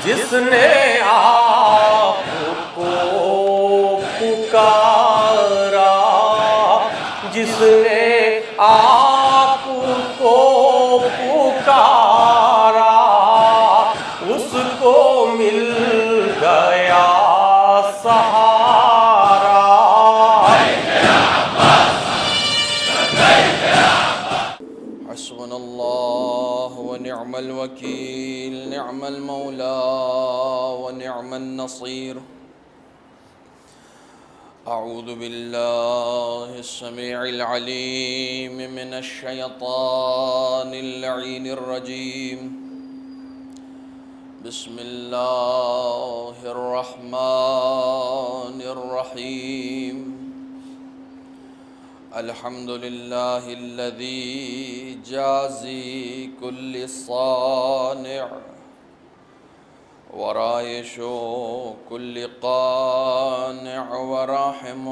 جس نے آپ کو پکارا، جس نے آپ کو پکارا، اس کو مل گیا سہارا۔ حسبنا اللہ ونعم الوکیل، نعم المولا ونعم النصیر۔ اعوذ باللہ السمیع العلیم من الشیطان اللعین الرجیم۔ بسم اللہ الرحمن الرحیم۔ الحمد للہ الذی جازی کل صانع ورائش کل قانع ورحم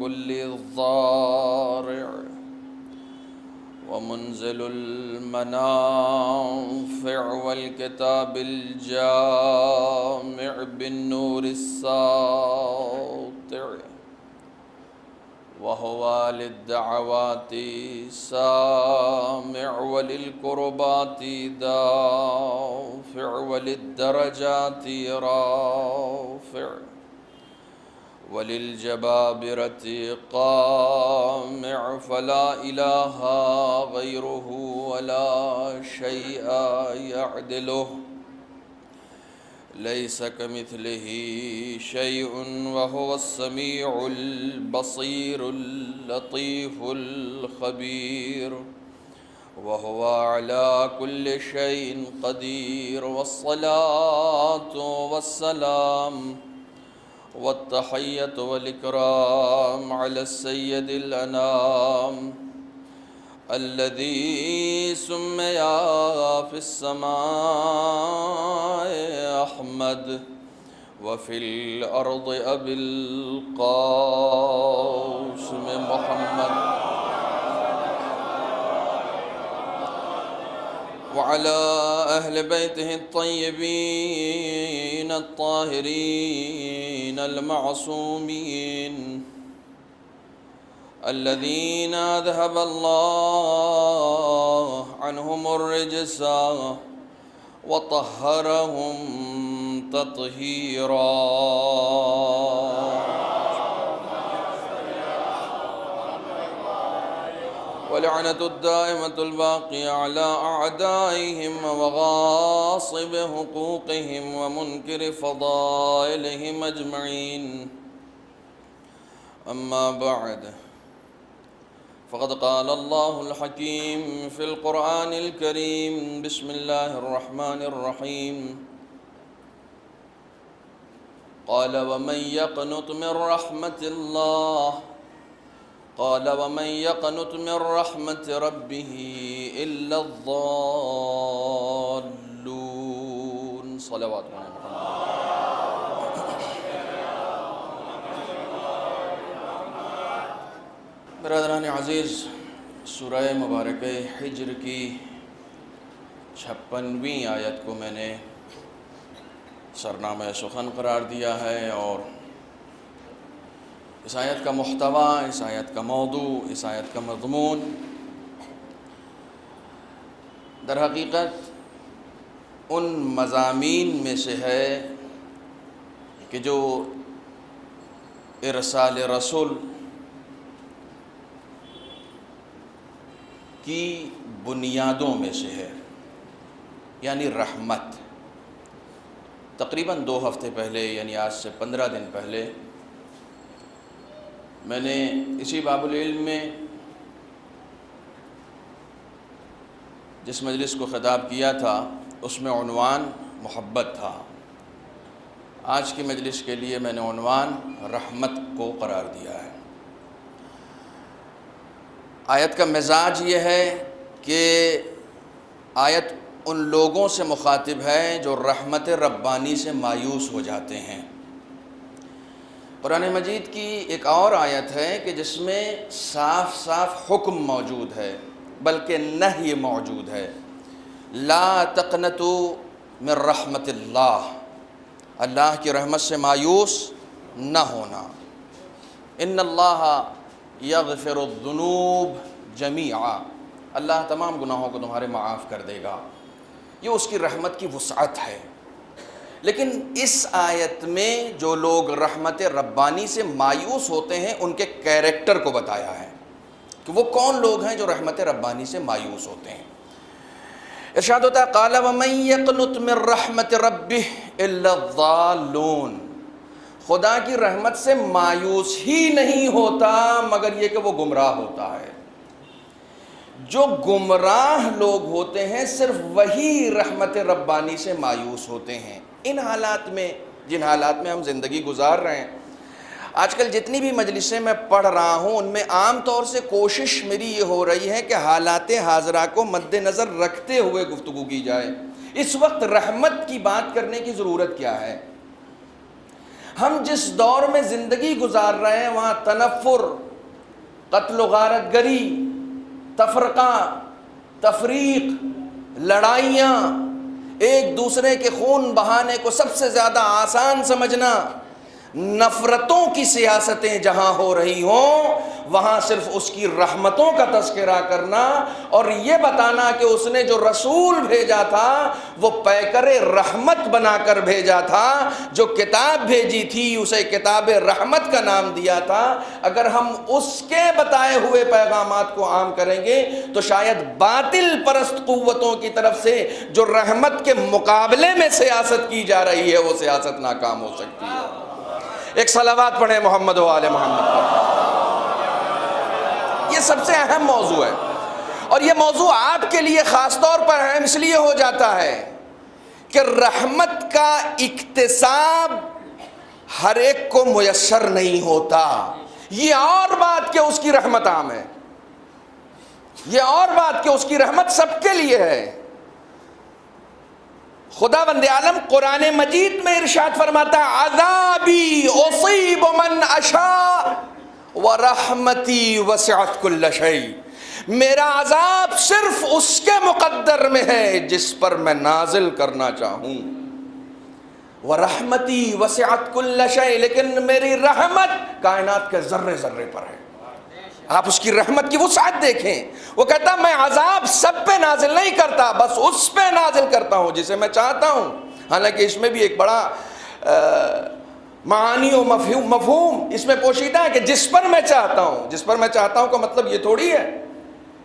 کل ضارع ومنزل المنافع والکتاب الجامع بالنور الساطع، وهو للدعوات سامع وللكربات دافع وللدرجات رافع وللجبابرة قامع، فلا إله غيره ولا شيء يعدله، ليس كمثله شيء وهو السميع البصير اللطيف الخبير، وهو على كل شيء قدير، والصلاة والسلام والتحية والإكرام على السيد الأنام الذي سمي في السماء أحمد وفي الأرض أبي القاسم محمد، وعلى أهل بيته الطيبين الطاهرين المعصومين الذين أذهب الله عنهم الرجس وطهرهم تطهيرا۔ ولعنة الدائمة الباقية على أعدائهم وغاصب حقوقهم ومنكر فضائلهم أجمعين، أما بعد، فقد قال الله الحكيم في القرآن الكريم: بسم الله الرحمن الرحيم، قال ومن يقنط من رحمة الله ومن يقنط من رحمة ربه إلا الضالون۔ صلوات على محمد۔ برادران عزیز، سورہ مبارکہ حجر کی 56ویں آیت کو میں نے سرنامہ سخن قرار دیا ہے، اور اس آیت کا محتویٰ، اس آیت کا موضوع، اس آیت کا مضمون در حقیقت ان مضامین میں سے ہے کہ جو ارسال رسول کی بنیادوں میں سے ہے، یعنی رحمت۔ تقریباً 2 ہفتے پہلے، یعنی آج سے 15 دن پہلے، میں نے اسی باب العلم میں جس مجلس کو خطاب کیا تھا اس میں عنوان محبت تھا۔ آج کی مجلس کے لیے میں نے عنوان رحمت کو قرار دیا ہے۔ آیت کا مزاج یہ ہے کہ آیت ان لوگوں سے مخاطب ہے جو رحمت ربانی سے مایوس ہو جاتے ہیں۔ قرآن مجید کی ایک اور آیت ہے کہ جس میں صاف صاف حکم موجود ہے، بلکہ نہی موجود ہے۔ لا تقنطوا من رحمت اللہ، اللہ کی رحمت سے مایوس نہ ہونا۔ ان اللہ یغفر الذنوب جمیعا، اللہ تمام گناہوں کو تمہارے معاف کر دے گا، یہ اس کی رحمت کی وسعت ہے۔ لیکن اس آیت میں جو لوگ رحمت ربانی سے مایوس ہوتے ہیں ان کے کیریکٹر کو بتایا ہے کہ وہ کون لوگ ہیں جو رحمت ربانی سے مایوس ہوتے ہیں۔ ارشاد ہوتا ہے قال ومن یقنط من رحمت ربہ الا الضالون، خدا کی رحمت سے مایوس ہی نہیں ہوتا مگر یہ کہ وہ گمراہ ہوتا ہے۔ جو گمراہ لوگ ہوتے ہیں صرف وہی رحمت ربانی سے مایوس ہوتے ہیں۔ ان حالات میں، جن حالات میں ہم زندگی گزار رہے ہیں، آج کل جتنی بھی مجلسیں میں پڑھ رہا ہوں ان میں عام طور سے کوشش میری یہ ہو رہی ہے کہ حالات حاضرہ کو مد نظر رکھتے ہوئے گفتگو کی جائے۔ اس وقت رحمت کی بات کرنے کی ضرورت کیا ہے؟ ہم جس دور میں زندگی گزار رہے ہیں وہاں تنفر، قتل و غارت گری، تفرقہ، تفریق، لڑائیاں، ایک دوسرے کے خون بہانے کو سب سے زیادہ آسان سمجھنا، نفرتوں کی سیاستیں جہاں ہو رہی ہوں وہاں صرف اس کی رحمتوں کا تذکرہ کرنا اور یہ بتانا کہ اس نے جو رسول بھیجا تھا وہ پیکر رحمت بنا کر بھیجا تھا، جو کتاب بھیجی تھی اسے کتاب رحمت کا نام دیا تھا۔ اگر ہم اس کے بتائے ہوئے پیغامات کو عام کریں گے تو شاید باطل پرست قوتوں کی طرف سے جو رحمت کے مقابلے میں سیاست کی جا رہی ہے وہ سیاست ناکام ہو سکتی ہے۔ ایک صلوات پڑھیں محمد و آل محمد پر۔ یہ سب سے اہم موضوع ہے اور یہ موضوع آپ کے لیے خاص طور پر اہم اس لیے ہو جاتا ہے کہ رحمت کا اکتساب ہر ایک کو میسر نہیں ہوتا۔ یہ اور بات کہ اس کی رحمت عام ہے، یہ اور بات کہ اس کی رحمت سب کے لیے ہے۔ خدا بند عالم قرآن مجید میں ارشاد فرماتا ہے عذابی اصیب من اشاء ورحمتی وسعت کل شیء، میرا عذاب صرف اس کے مقدر میں ہے جس پر میں نازل کرنا چاہوں، ورحمتی وسعت کل شیء، لیکن میری رحمت کائنات کے ذرے ذرے پر ہے۔ آپ اس کی رحمت کی وسعت دیکھیں، وہ کہتا میں عذاب سب پہ نازل نہیں کرتا، بس اس پہ نازل کرتا ہوں جسے میں چاہتا ہوں۔ حالانکہ اس میں بھی ایک بڑا معانی و مفہوم اس میں پوشیدہ ہے کہ جس پر میں چاہتا ہوں، جس پر میں چاہتا ہوں کا مطلب یہ تھوڑی ہے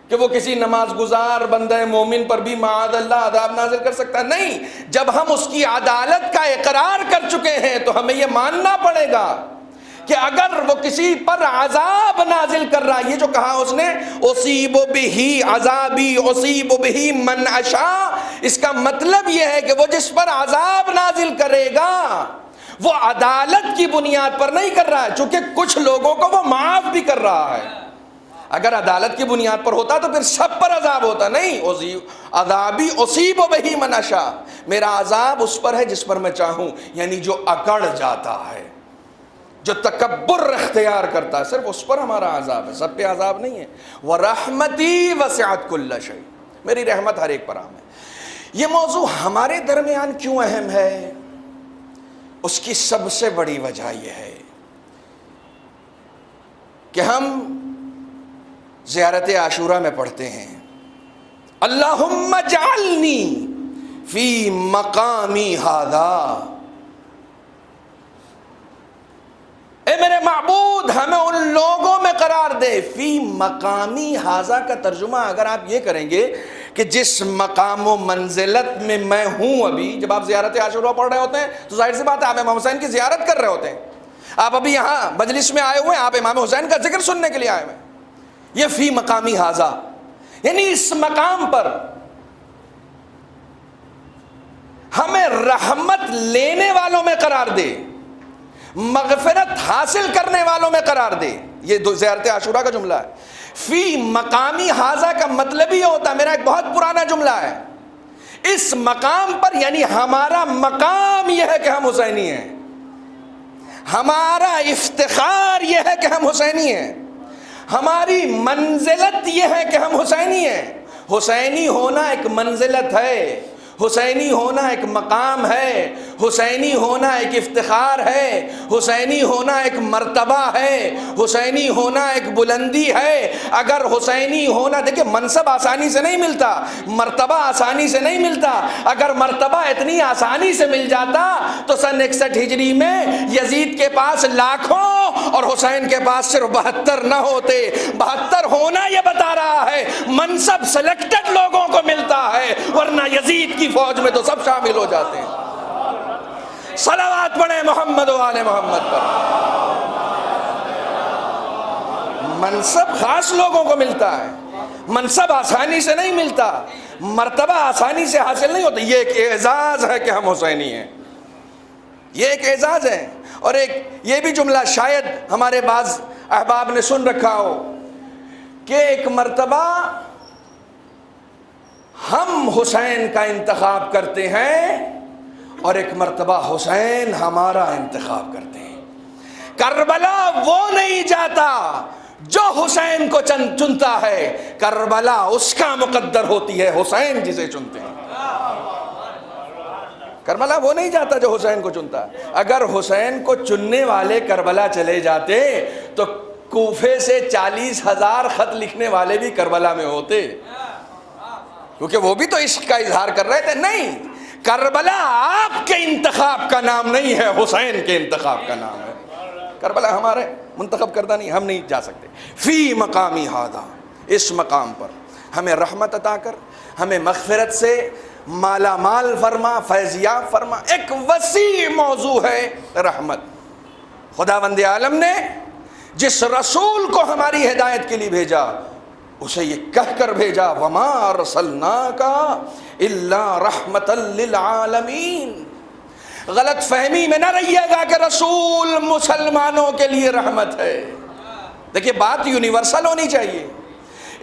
کہ وہ کسی نماز گزار بندہ مومن پر بھی معاذ اللہ عذاب نازل کر سکتا ہے۔ نہیں، جب ہم اس کی عدالت کا اقرار کر چکے ہیں تو ہمیں یہ ماننا پڑے گا کہ اگر وہ کسی پر عذاب نازل کر رہا ہے، یہ جو کہا اس نے اصیب بہ عذابی اصیب بہ من اشاء، اس کا مطلب یہ ہے کہ وہ جس پر عذاب نازل کرے گا وہ عدالت کی بنیاد پر نہیں کر رہا ہے، چونکہ کچھ لوگوں کو وہ معاف بھی کر رہا ہے۔ اگر عدالت کی بنیاد پر ہوتا تو پھر سب پر عذاب ہوتا، نہیں، عذابی اصیب بہ من اشاء، میرا عذاب اس پر ہے جس پر میں چاہوں، یعنی جو اکڑ جاتا ہے، جو تکبر اختیار کرتا ہے، صرف اس پر ہمارا عذاب ہے، سب پہ عذاب نہیں ہے۔ وَرَحْمَتِي وَسِعَتْ كُلَّ شَيْءٍ، میری رحمت ہر ایک پر عام ہے۔ یہ موضوع ہمارے درمیان کیوں اہم ہے؟ اس کی سب سے بڑی وجہ یہ ہے کہ ہم زیارت عاشورہ میں پڑھتے ہیں اللہم اجعلنی فی مقامی ھذا، اے میرے معبود ہمیں ان لوگوں میں قرار دے۔ فی مقامی ھذا کا ترجمہ اگر آپ یہ کریں گے کہ جس مقام و منزلت میں میں ہوں، ابھی جب آپ زیارت عاشورہ پڑھ رہے ہوتے ہیں تو ظاہر سی بات ہے آپ امام حسین کی زیارت کر رہے ہوتے ہیں، آپ ابھی یہاں مجلس میں آئے ہوئے ہیں، آپ امام حسین کا ذکر سننے کے لیے آئے ہوئے ہیں۔ یہ فی مقامی ھذا یعنی اس مقام پر ہمیں رحمت لینے والوں میں قرار دے، مغفرت حاصل کرنے والوں میں قرار دے۔ یہ زیارت عاشورہ کا جملہ ہے۔ فی مقامی ھذا کا مطلب ہی ہوتا ہے، میرا ایک بہت پرانا جملہ ہے، اس مقام پر یعنی ہمارا مقام یہ ہے کہ ہم حسینی ہیں، ہمارا افتخار یہ ہے کہ ہم حسینی ہیں، ہماری منزلت یہ ہے کہ ہم حسینی ہیں۔ حسینی ہونا ایک منزلت ہے، حسینی ہونا ایک مقام ہے، حسینی ہونا ایک افتخار ہے، حسینی ہونا ایک مرتبہ ہے، حسینی ہونا ایک بلندی ہے۔ اگر حسینی ہونا، دیکھیں منصب آسانی سے نہیں ملتا، مرتبہ آسانی سے نہیں ملتا۔ اگر مرتبہ اتنی آسانی سے مل جاتا تو سن 61 ہجری میں یزید کے پاس لاکھوں اور حسین کے پاس صرف 72 نہ ہوتے۔ 72 ہونا یہ بتا رہا ہے منصب سلیکٹڈ لوگوں کو ملتا ہے، ورنہ یزید کی فوج میں تو سب شامل ہو جاتے ہیں۔ صلوات پڑھیں محمد و آل محمد پر۔ منصب خاص لوگوں کو ملتا ہے، منصب آسانی سے نہیں ملتا، مرتبہ آسانی سے حاصل نہیں ہوتا۔ یہ ایک اعزاز ہے کہ ہم حسینی ہیں، یہ ایک اعزاز ہے۔ اور ایک یہ بھی جملہ شاید ہمارے بعض احباب نے سن رکھا ہو کہ ایک مرتبہ ہم حسین کا انتخاب کرتے ہیں اور ایک مرتبہ حسین ہمارا انتخاب کرتے ہیں۔ کربلا وہ نہیں جاتا جو حسین کو چنتا ہے، کربلا اس کا مقدر ہوتی ہے، حسین جسے چنتے ہیں۔ کربلا وہ نہیں جاتا جو حسین کو چنتا ہے۔ اگر حسین کو چننے والے کربلا چلے جاتے تو کوفے سے 40,000 خط لکھنے والے بھی کربلا میں ہوتے، کیونکہ وہ بھی تو عشق کا اظہار کر رہے تھے۔ نہیں، کربلا آپ کے انتخاب کا نام نہیں ہے، حسین کے انتخاب کا نام ہے۔ کربلا ہمارے منتخب کردہ نہیں، ہم نہیں جا سکتے۔ فی مقامی ہذا، اس مقام پر ہمیں رحمت عطا کر، ہمیں مغفرت سے مالا مال فرما، فیضیاب فرما۔ ایک وسیع موضوع ہے رحمت۔ خداوند عالم نے جس رسول کو ہماری ہدایت کے لیے بھیجا اسے یہ کہہ کر بھیجا وما ارسلناک الا رحمۃ للعالمین۔ غلط فہمی میں نہ رہیے گا کہ رسول مسلمانوں کے لیے رحمت ہے۔ دیکھیے بات یونیورسل ہونی چاہیے۔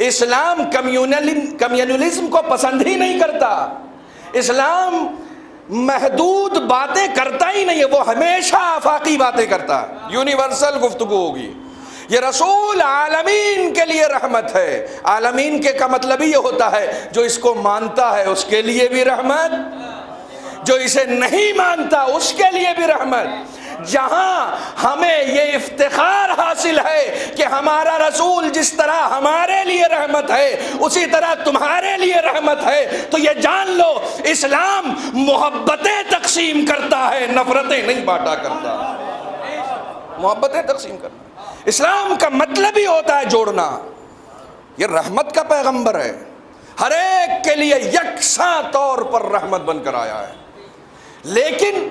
اسلام کمیونلزم کو پسند ہی نہیں کرتا، اسلام محدود باتیں کرتا ہی نہیں ہے، وہ ہمیشہ آفاقی باتیں کرتا ہے، یونیورسل گفتگو ہوگی۔ یہ رسول عالمین کے لیے رحمت ہے۔ عالمین کے کا مطلب یہ ہوتا ہے جو اس کو مانتا ہے اس کے لیے بھی رحمت، جو اسے نہیں مانتا اس کے لیے بھی رحمت۔ جہاں ہمیں یہ افتخار حاصل ہے کہ ہمارا رسول جس طرح ہمارے لیے رحمت ہے اسی طرح تمہارے لیے رحمت ہے، تو یہ جان لو اسلام محبتیں تقسیم کرتا ہے، نفرتیں نہیں بانٹا کرتا۔ محبتیں تقسیم کرنا اسلام کا مطلب ہی ہوتا ہے جوڑنا۔ یہ رحمت کا پیغمبر ہے، ہر ایک کے لیے یکساں طور پر رحمت بن کر آیا ہے۔ لیکن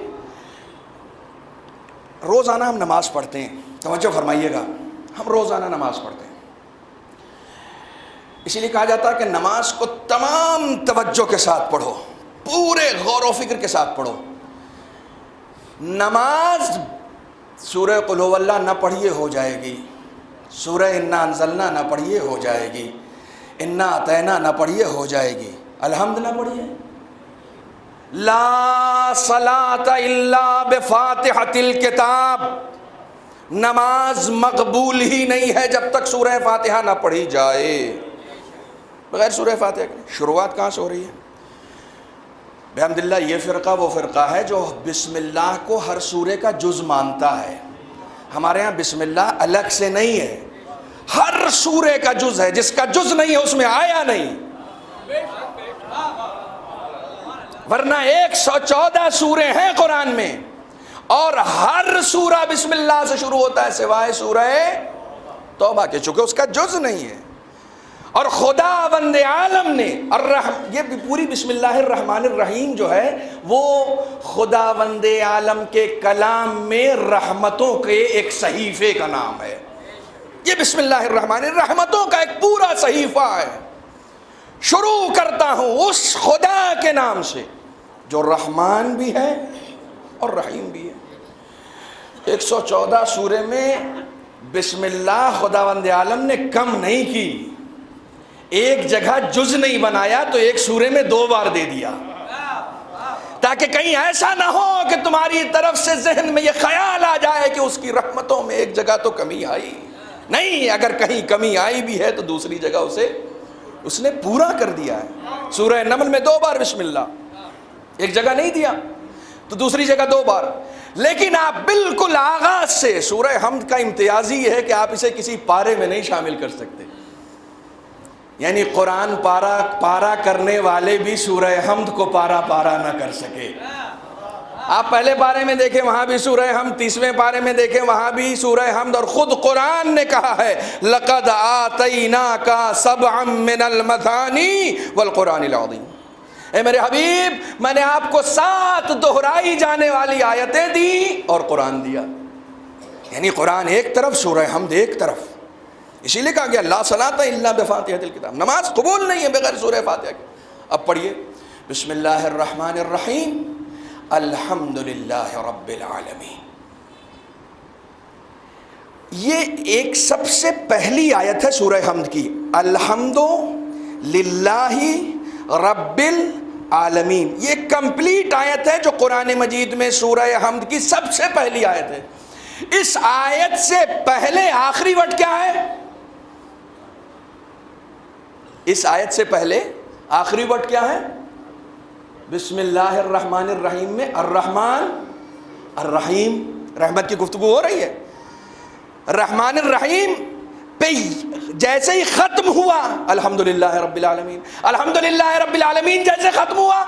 روزانہ ہم نماز پڑھتے ہیں، توجہ فرمائیے گا، ہم روزانہ نماز پڑھتے ہیں، اسی لیے کہا جاتا ہے کہ نماز کو تمام توجہ کے ساتھ پڑھو، پورے غور و فکر کے ساتھ پڑھو۔ نماز سورہ قل هو اللہ نہ پڑھیے ہو جائے گی، سورہ انا انزلنا نہ پڑھیے ہو جائے گی، انا اعطینا نہ پڑھیے ہو جائے گی، الحمد نہ پڑھیے، لا صلاۃ الا بفاتحۃ الکتاب، نماز مقبول ہی نہیں ہے جب تک سورہ فاتحہ نہ پڑھی جائے۔ بغیر سورہ فاتحہ کے شروعات کہاں سے ہو رہی ہے؟ بحمداللہ یہ فرقہ وہ فرقہ ہے جو بسم اللہ کو ہر سورے کا جز مانتا ہے۔ ہمارے ہاں بسم اللہ الگ سے نہیں ہے، ہر سورے کا جز ہے، جس کا جز نہیں ہے اس میں آیا نہیں۔ ورنہ 114 سورے ہیں قرآن میں اور ہر سورہ بسم اللہ سے شروع ہوتا ہے سوائے سورہ توبہ کے، چونکہ اس کا جز نہیں ہے۔ اور خداوند عالم نے یہ پوری بسم اللہ الرحمن الرحیم جو ہے وہ خداوند عالم کے کلام میں رحمتوں کے ایک صحیفے کا نام ہے۔ یہ بسم اللہ الرحمن رحمتوں کا ایک پورا صحیفہ ہے۔ شروع کرتا ہوں اس خدا کے نام سے جو رحمان بھی ہے اور رحیم بھی ہے۔ 114 سورے میں بسم اللہ خداوند عالم نے کم نہیں کی، ایک جگہ جز نہیں بنایا تو ایک سورے میں 2 بار دے دیا، تاکہ کہیں ایسا نہ ہو کہ تمہاری طرف سے ذہن میں یہ خیال آ جائے کہ اس کی رحمتوں میں ایک جگہ تو کمی آئی۔ نہیں، اگر کہیں کمی آئی بھی ہے تو دوسری جگہ اسے اس نے پورا کر دیا ہے۔ سورہ نمل میں 2 بار بسم اللہ، ایک جگہ نہیں دیا تو دوسری جگہ 2 بار. لیکن آپ بالکل آغاز سے سورہ حمد کا امتیاز ہی ہے کہ آپ اسے کسی پارے میں نہیں شامل کر سکتے. یعنی قرآن پارا کرنے والے بھی سورہ حمد کو پارا نہ کر سکے. آپ پہلے پارے میں دیکھیں وہاں بھی سورہ حمد، 30ویں پارے میں دیکھیں وہاں بھی سورہ حمد، اور خود قرآن نے کہا ہے لَقَدْ آتَيْنَاكَ سَبْعًا مِّنَ الْمَثَانِي وَالْقُرْآنِ الْعَظِيمِ. اے میرے حبیب میں نے آپ کو 7 دہرائی جانے والی آیتیں دی اور قرآن دیا. یعنی قرآن ایک طرف، سورہ حمد ایک طرف. اسی لیے کہا گیا لا صلاۃ الا بفاتحۃ الکتاب، نماز قبول نہیں ہے بغیر سورہ فاتحہ کے. اب پڑھیے بسم اللہ الرحمن الرحیم الحمد للہ رب العالمین. یہ ایک سب سے پہلی آیت ہے سورہ حمد کی. الحمد للہ رب العالمین، یہ کمپلیٹ آیت ہے جو قرآن مجید میں سورہ حمد کی سب سے پہلی آیت ہے. اس آیت سے پہلے آخری ورڈ کیا ہے؟ اس آیت سے پہلے آخری ورڈ کیا ہے؟ بسم اللہ الرحمن الرحیم میں الرحمن الرحیم، رحمت کی گفتگو ہو رہی ہے. الرحمن الرحیم پہ جیسے ہی ختم ہوا الحمدللہ رب العالمین، الحمدللہ رب العالمین جیسے ختم ہوا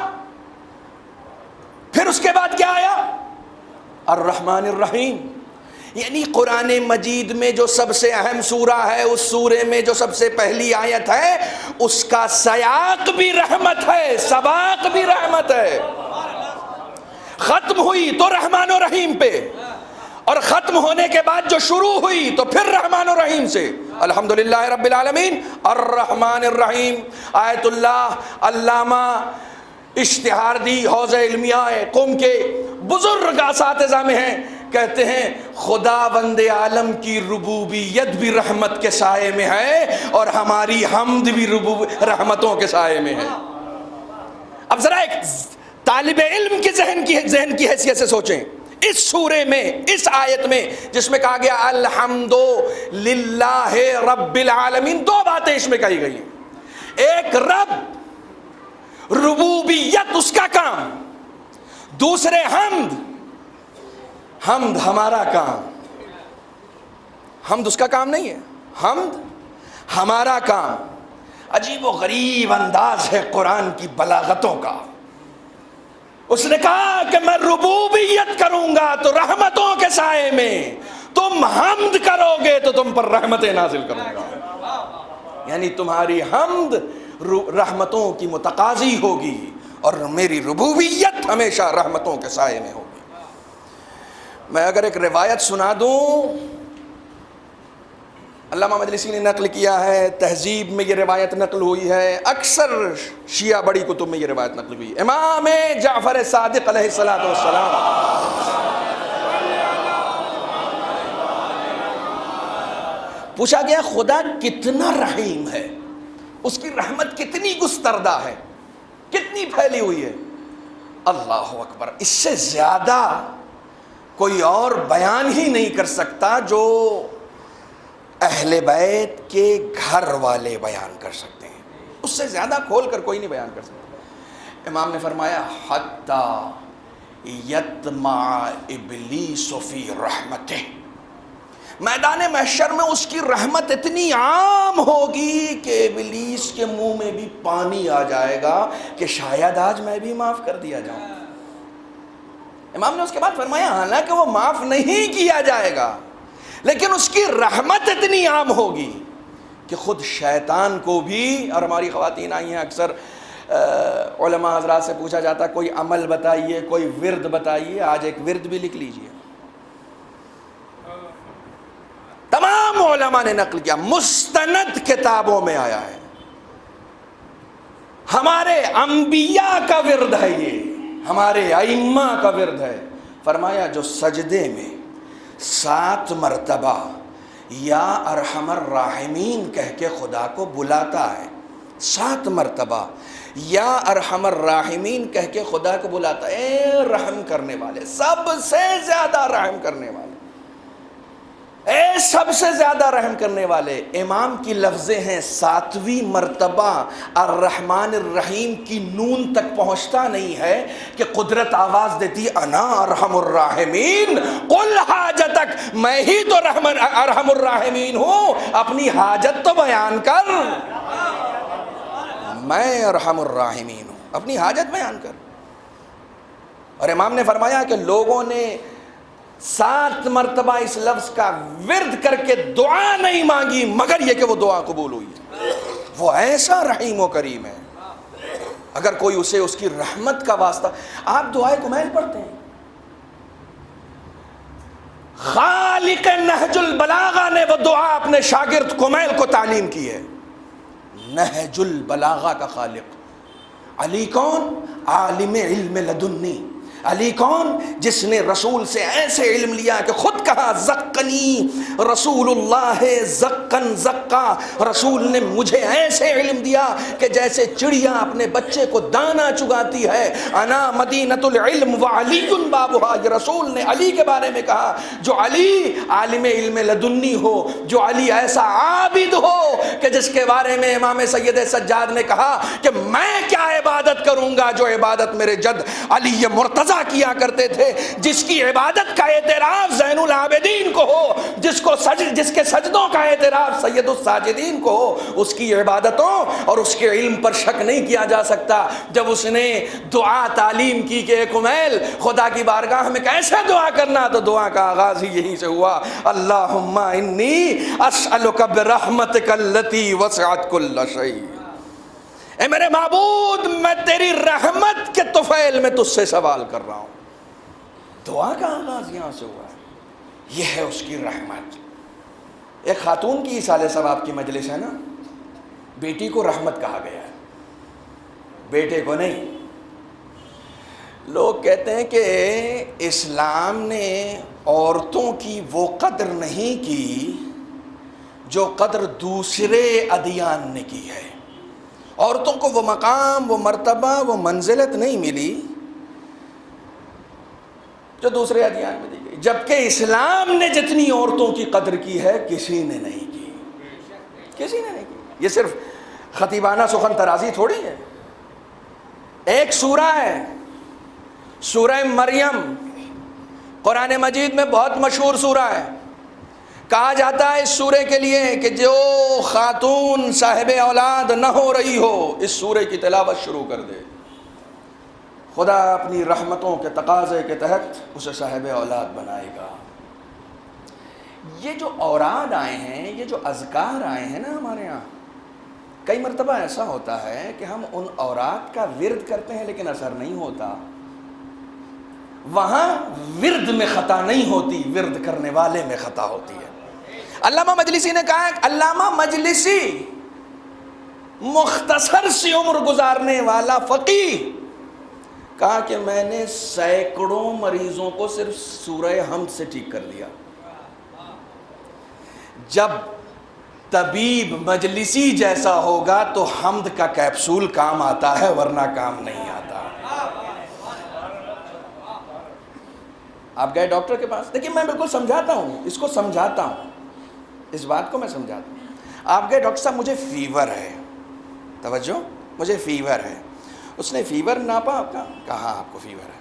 پھر اس کے بعد کیا آیا؟ الرحمن الرحیم. یعنی قرآن مجید میں جو سب سے اہم سورہ ہے، اس سورے میں جو سب سے پہلی آیت ہے اس کا سیاق بھی رحمت ہے، سباق بھی رحمت ہے. ختم ہوئی تو رحمان و رحیم پہ، اور ختم ہونے کے بعد جو شروع ہوئی تو پھر رحمان و رحیم سے. الحمدللہ رب العالمین الرحمن الرحیم. آیت اللہ علامہ اشتہاردی حوزہ علمیہ قم کے بزرگ اساتذہ میں ہیں، کہتے ہیں خداوند عالم کی ربوبیت بھی رحمت کے سائے میں ہے اور ہماری حمد بھی رحمتوں کے سائے میں ہے. اب ذرا ایک طالب علم کے ذہن کی حیثیت سے سوچیں، اس سورے میں، اس آیت میں جس میں کہا گیا الحمد للہ رب العالمین، 2 باتیں اس میں کہی گئی ہیں. ایک رب، ربوبیت اس کا کام، دوسرے حمد، حمد ہمارا کام. حمد اس کا کام نہیں ہے، حمد ہمارا کام. عجیب و غریب انداز ہے قرآن کی بلاغتوں کا. اس نے کہا کہ میں ربوبیت کروں گا تو رحمتوں کے سائے میں، تم حمد کرو گے تو تم پر رحمتیں نازل کروں گا. یعنی تمہاری حمد رحمتوں کی متقاضی ہوگی اور میری ربوبیت ہمیشہ رحمتوں کے سائے میں ہوگی. میں اگر ایک روایت سنا دوں، علامہ مجلسی نے نقل کیا ہے، تہذیب میں یہ روایت نقل ہوئی ہے، اکثر شیعہ بڑی کتب میں یہ روایت نقل ہوئی. امام جعفر صادق علیہ الصلوۃ والسلام پوچھا گیا خدا کتنا رحیم ہے، اس کی رحمت کتنی گستردہ ہے، کتنی پھیلی ہوئی ہے. اللہ اکبر، اس سے زیادہ کوئی اور بیان ہی نہیں کر سکتا جو اہل بیت کے گھر والے بیان کر سکتے ہیں. اس سے زیادہ کھول کر کوئی نہیں بیان کر سکتا. امام نے فرمایا حتی یطمع ابلیس فی رحمتہ، میدان محشر میں اس کی رحمت اتنی عام ہوگی کہ ابلیس کے منہ میں بھی پانی آ جائے گا کہ شاید آج میں بھی معاف کر دیا جاؤں. امام نے اس کے بعد فرمایا حالانکہ وہ معاف نہیں کیا جائے گا لیکن اس کی رحمت اتنی عام ہوگی کہ خود شیطان کو بھی، اور ہماری خواتین آئی ہیں اکثر علماء حضرات سے پوچھا جاتا کوئی عمل بتائیے، کوئی ورد بتائیے، آج ایک ورد بھی لکھ لیجئے. تمام علماء نے نقل کیا، مستند کتابوں میں آیا ہے. ہمارے انبیاء کا ورد ہے، یہ ہمارے ائمہ کا ورد ہے. فرمایا جو سجدے میں 7 مرتبہ یا ارحم الراحمین کہہ کے خدا کو بلاتا ہے، 7 مرتبہ یا ارحم الراحمین کہہ کے خدا کو بلاتا ہے، اے رحم کرنے والے، سب سے زیادہ رحم کرنے والے. اے سب سے زیادہ رحم کرنے والے. امام کی لفظیں ہیں 7ویں مرتبہ الرحمن الرحیم کی نون تک پہنچتا نہیں ہے کہ قدرت آواز دیتی انا ارحم الراحمین قل حاجتک, میں ہی تو ارحم الراحمین ہوں, اپنی حاجت تو بیان کر. میں ارحم الراحمین ہوں, اپنی حاجت بیان کر. اور امام نے فرمایا کہ لوگوں نے 7 مرتبہ اس لفظ کا ورد کر کے دعا نہیں مانگی مگر یہ کہ وہ دعا قبول ہوئی. وہ ایسا رحیم و کریم ہے, اگر کوئی اسے اس کی رحمت کا واسطہ. آپ دعائے کمیل پڑھتے ہیں, خالق نہج البلاغہ نے وہ دعا اپنے شاگرد کمیل کو تعلیم کی ہے. نہج البلاغہ کا خالق علی کون؟ عالم علم لدنی. علی کون؟ جس نے رسول سے ایسے علم لیا کہ خود کہا زقنی رسول اللہ زقن زقا, رسول نے مجھے ایسے علم دیا کہ جیسے چڑیا اپنے بچے کو دانا چگاتی ہے. انا مدینۃ العلم وعلی بابھا, یہ رسول نے علی کے بارے میں کہا جو علی عالم علم لدنی ہو, جو علی ایسا عابد ہو کہ جس کے بارے میں امام سید سجاد نے کہا کہ میں کیا عبادت کروں گا جو عبادت میرے جد علی مرتضی کیا کرتے تھے, جس کی عبادت کا اعتراف زین العابدین کو ہو, جس کے سجدوں کا اعتراف سید الساجدین کو ہو, اس کی عبادتوں اور اس کے علم پر شک نہیں کیا جا سکتا. جب اس نے دعا تعلیم کی کہ کمیل خدا کی بارگاہ میں کیسے دعا کرنا, تو دعا کا آغاز ہی یہیں سے ہوا, اللہم انی اسألک برحمتک التی وسعت کل شیء. اے میرے معبود میں تیری رحمت کے طفیل میں تجھ سے سوال کر رہا ہوں. دعا کا آغاز یہاں سے ہوا ہے, یہ ہے اس کی رحمت. ایک خاتون کی ایصال ثواب کی مجلس ہے نا, بیٹی کو رحمت کہا گیا ہے, بیٹے کو نہیں. لوگ کہتے ہیں کہ اسلام نے عورتوں کی وہ قدر نہیں کی جو قدر دوسرے ادیان نے کی ہے. عورتوں کو وہ مقام, وہ مرتبہ, وہ منزلت نہیں ملی جو دوسرے ادیان میں دی گئی, جبکہ اسلام نے جتنی عورتوں کی قدر کی ہے کسی نے نہیں کی, کسی نے نہیں کی. یہ صرف خطیبانہ سخن ترازی تھوڑی ہے. ایک سورہ ہے سورہ مریم, قرآن مجید میں بہت مشہور سورہ ہے. کہا جاتا ہے اس سورے کے لیے کہ جو خاتون صاحب اولاد نہ ہو رہی ہو اس سورے کی تلاوت شروع کر دے, خدا اپنی رحمتوں کے تقاضے کے تحت اسے صاحب اولاد بنائے گا. یہ جو اوراد آئے ہیں, یہ جو اذکار آئے ہیں نا ہمارے ہاں, کئی مرتبہ ایسا ہوتا ہے کہ ہم ان اوراد کا ورد کرتے ہیں لیکن اثر نہیں ہوتا. وہاں ورد میں خطا نہیں ہوتی, ورد کرنے والے میں خطا ہوتی ہے. علامہ مجلسی نے کہا, علامہ مجلسی مختصر سی عمر گزارنے والا فقیہ, کہا کہ میں نے سینکڑوں مریضوں کو صرف سورہ حمد سے ٹھیک کر دیا. جب طبیب مجلسی جیسا ہوگا تو حمد کا کیپسول کام آتا ہے ورنہ کام نہیں آتا. آپ گئے ڈاکٹر کے پاس, دیکھیں میں بالکل سمجھاتا ہوں, اس کو سمجھاتا ہوں, اس بات کو میں سمجھاتا ہوں. آپ گئے ڈاکٹر صاحب مجھے فیور ہے, توجہ, مجھے فیور ہے. اس نے فیور ناپا آپ کا, کہا آپ کو فیور ہے.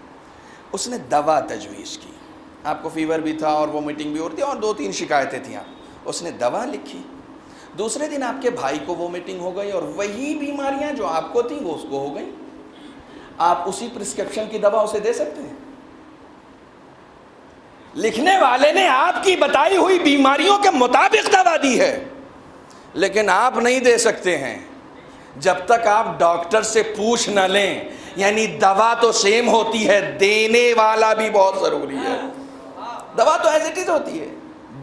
اس نے دوا تجویز کی, آپ کو فیور بھی تھا اور وومیٹنگ بھی ہو رہی تھی اور 2-3 شکایتیں تھیں. اس نے دوا لکھی. دوسرے دن آپ کے بھائی کو وومیٹنگ ہو گئی اور وہی بیماریاں جو آپ کو تھیں وہ اس کو ہو گئیں. آپ اسی پرسکرپشن کی دوا اسے دے سکتے ہیں؟ لکھنے والے نے آپ کی بتائی ہوئی بیماریوں کے مطابق دوا دی ہے, لیکن آپ نہیں دے سکتے ہیں جب تک آپ ڈاکٹر سے پوچھ نہ لیں. یعنی دوا تو سیم ہوتی ہے, دینے والا بھی بہت ضروری ہے. دوا تو ایز اٹ از ہوتی ہے,